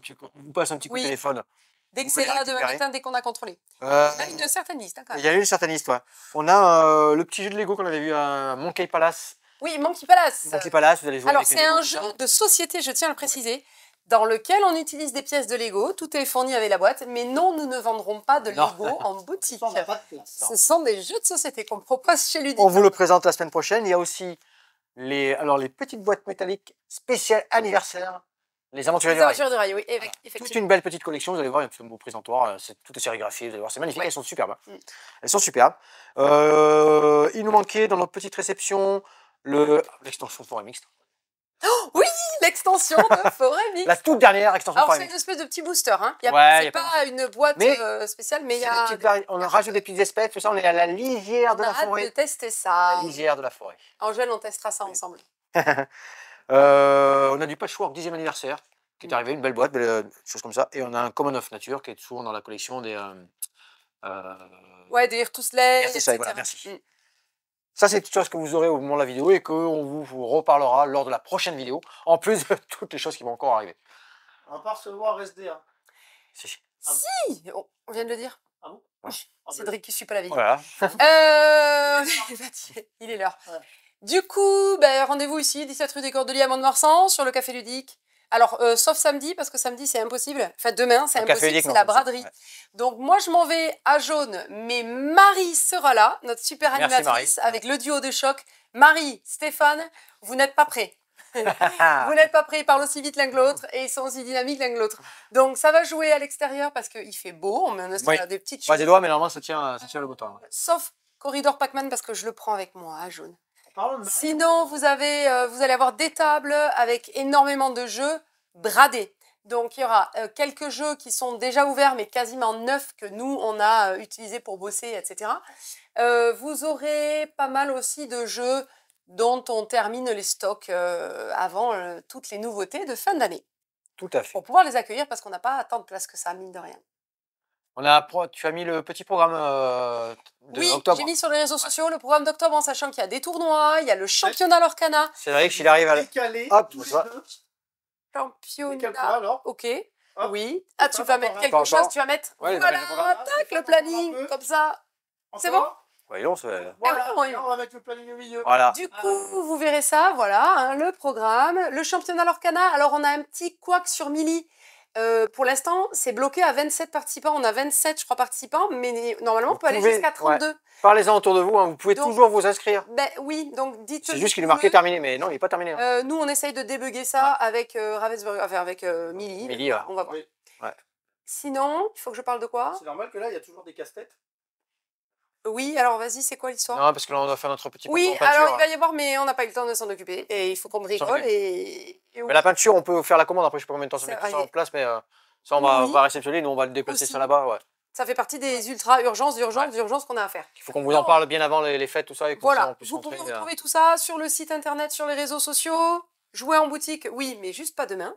un petit coup de téléphone. Dès que Vous c'est pouvez là, les demain récupérer. matin, dès qu'on a contrôlé. Il Il y a une certaine liste, hein, quand même. y a eu une certaine histoire. On a le petit jeu de Lego qu'on avait vu à Monkey Palace. Oui, Monkey Palace. Monkey Palace, vous allez jouer Alors, avec les c'est Lego, un tout ça. jeu de société, je tiens à le préciser, dans lequel on utilise des pièces de Lego. Tout est fourni avec la boîte, mais non, nous ne vendrons pas de Non. Lego en boutique. Ça, on n'a pas de place. Ce sont des jeux de société qu'on propose chez Ludique. On vous le présente la semaine prochaine. Il y a aussi les petites boîtes métalliques spéciales anniversaire. Les aventuriers Les du rail. aventures de rail, oui, Toute effectivement. une belle petite collection. Vous allez voir, il y a un beau présentoir. Tout est sérigraphié. Vous allez voir, c'est magnifique. Ouais. Elles sont superbes. Mm. Elles sont superbes. Il nous manquait dans notre petite réception l'extension forêt mixte. Oui, l'extension de Forêt Mix. La toute dernière extension Alors, forêt c'est une mixte. espèce de petit booster. Hein. Ouais, C'est pas une boîte Mais spéciale, mais il y C'est des a... petites on rajoute des petites espèces. Tout ça, on est à la lisière de On a la hâte de forêt. tester ça. La lisière de la forêt. Angèle, on testera ça ensemble. On a du patchwork 10e anniversaire qui est arrivé, une belle boîte, chose comme ça. Et on a un Common of Nature qui est souvent dans la collection des. Ouais, des Hirtusley, Merci, etc. voilà, merci. Mm. Ça, c'est quelque chose que vous aurez au moment de la vidéo et qu'on vous reparlera lors de la prochaine vidéo, en plus de toutes les choses qui vont encore arriver. On va pas recevoir SD. Hein. Si. Si, on vient de le dire. Ah bon? Cédric qui suit pas la vie. Voilà. Il est l'heure. Ouais. Du coup, rendez-vous ici, 17 rue des Cordeliers à Mont-de-Marsan, sur le Café Ludique. Alors, sauf samedi, parce que samedi, c'est impossible. Enfin, demain, c'est Le Café impossible, Ludique, c'est non, la comme ça, braderie. ouais. Donc, moi, je m'en vais à Jaune, mais Marie sera là, notre super Merci, animatrice, Marie. avec le duo de choc. Marie, Stéphane, vous n'êtes pas prêts. Vous n'êtes pas prêts, ils parlent aussi vite l'un que l'autre et ils sont aussi dynamiques l'un que l'autre. Donc, ça va jouer à l'extérieur parce qu'il fait beau, on met des petites Moi, choses. des doigts, mais normalement, ça tient le beau temps. Ouais. Sauf Corridor Pac-Man parce que je le prends avec moi à Jaune. Parlons de Marie. Sinon, vous allez avoir des tables avec énormément de jeux bradés. Donc, il y aura quelques jeux qui sont déjà ouverts, mais quasiment neufs que nous, on a utilisés pour bosser, etc. Vous aurez pas mal aussi de jeux dont on termine les stocks avant toutes les nouveautés de fin d'année. Tout à fait. Pour pouvoir les accueillir, parce qu'on n'a pas tant de place que ça, mine de rien. Tu as mis le petit programme Oui, d'octobre. j'ai mis sur les réseaux sociaux le programme d'octobre en sachant qu'il y a des tournois, il y a le championnat Lorcana. C'est vrai qu'il arrive à... Décalé. Hop, tous les tu vois. deux. Championnat. Décale quoi alors? Ok. Hop. Oui. C'est Ah, tu pas vas par mettre rapport à- quelque Pas chose, encore. tu vas mettre. Ouais, les Voilà, programmes. tac, le Un planning, peu. comme ça. C'est Encore? bon? Ouais, non, c'est... Voilà, oui. on va mettre le planning au milieu. Voilà. Du coup, vous verrez ça, voilà, hein, le programme. Le championnat Lorcana, alors on a un petit couac sur Milly. Pour l'instant, c'est bloqué à 27 participants. On a 27, je crois, participants, mais normalement, on peut aller jusqu'à 32. Parlez-en autour de vous, hein, vous pouvez Donc- toujours vous inscrire. Ben oui, donc dites. C'est juste qu'il est marqué terminé, mais non, il n'est pas terminé. Hein. Nous, on essaye de débugger ça avec Ravensburger, enfin avec Milly. Milly, ouais. On va voir. Oui. Sinon, il faut que je parle de quoi? C'est normal que là, il y a toujours des casse-têtes. Oui, alors vas-y, c'est quoi l'histoire? Non, parce que là, on doit faire notre petit Oui, parcours en alors il peinture. va y avoir, mais on n'a pas eu le temps de s'en occuper. Et il faut qu'on bricole et Mais la peinture, on peut faire la commande. Après, je sais pas combien de temps ça Ça met va tout ça en aller. place, mais ça, on Oui. va réceptionner. Nous, on va le déplacer Aussi. ça là-bas. Ouais. ça fait partie des ultra d'urgence qu'on a à faire. Il faut qu'on vous en parle bien avant les fêtes, tout ça. Et que ça, on Voilà, puisse vous rentrer, pouvez retrouver tout ça sur le site internet, sur les réseaux sociaux. Jouer en boutique, oui, mais juste pas demain.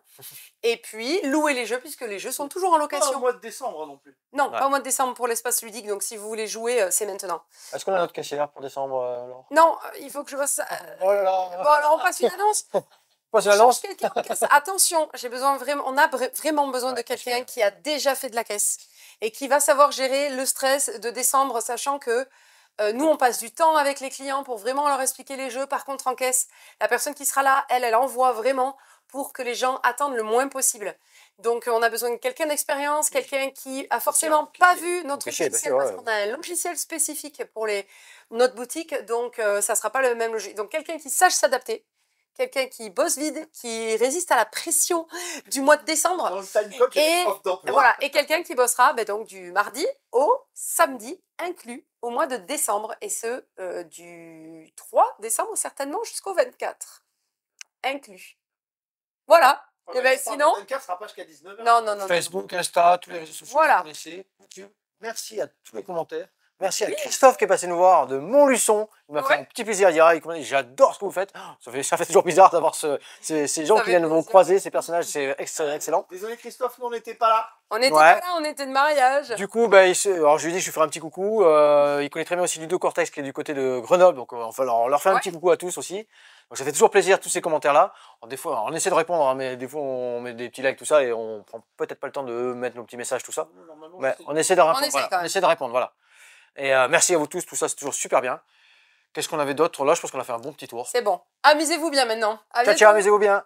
Et puis, louer les jeux, puisque les jeux sont toujours en Pas au location. mois de décembre non plus. Non, Ouais. pas au mois de décembre pour l'espace ludique, donc si vous voulez jouer, c'est maintenant. Est-ce qu'on a notre caissière pour décembre, Laure? Non, il faut que je fasse ça. Oh là là. Bon, alors on passe une annonce. Passe la Change lance. quelqu'un en caisse. Attention, j'ai besoin vraiment, on a vraiment besoin de quelqu'un qui a déjà fait de la caisse et qui va savoir gérer le stress de décembre, sachant que nous, on passe du temps avec les clients pour vraiment leur expliquer les jeux. Par contre, en caisse, la personne qui sera là, elle envoie vraiment pour que les gens attendent le moins possible. Donc, on a besoin de quelqu'un d'expérience, quelqu'un qui a forcément pas vu notre Caissier, logiciel, bien sûr, parce qu'on a un logiciel spécifique pour notre boutique, donc ça sera pas le même logiciel. Donc, quelqu'un qui sache s'adapter, quelqu'un qui bosse vide, qui résiste à la pression du mois de décembre. Dans le timecode, il y a Et des offres d'emploi. voilà, et quelqu'un qui bossera donc du mardi au samedi inclus au mois de décembre, et ce du 3 décembre certainement jusqu'au 24 inclus. Voilà. Ouais, Et ben, le sinon, 24 sera pas jusqu'à 19h. non. Facebook, Insta, tous les réseaux sociaux Voilà. que vous connaissez. Merci à tous les commentaires. Merci à Christophe qui est passé nous voir de Montluçon. Il m'a fait un petit plaisir à dire. J'adore ce que vous faites. Ça fait toujours bizarre d'avoir ces gens Ça qui fait viennent nous plaisir. croiser, ces personnages, c'est excellent. Désolé Christophe, nous on n'était pas là. on était Ouais. pas là, on était de mariage. Du coup, alors je lui ai dit, je lui ferai un petit coucou. Il connaît très bien aussi Ludo Cortex qui est du côté de Grenoble, donc on leur fait un Ouais. petit coucou à tous aussi. Donc ça fait toujours plaisir tous ces commentaires-là. Des fois, on essaie de répondre, hein, mais des fois on met des petits likes, tout ça, et on prend peut-être pas le temps de mettre nos petits messages, tout ça. Normalement, Mais c'est- on essaie de répondre. essaie Voilà. quand même. On essaie de répondre, voilà. Et merci à vous tous, tout ça c'est toujours super bien. Qu'est-ce qu'on avait d'autre? Là, je pense qu'on a fait un bon petit tour. C'est bon. Amusez-vous bien maintenant. À Ciao, bientôt. ciao, amusez-vous bien.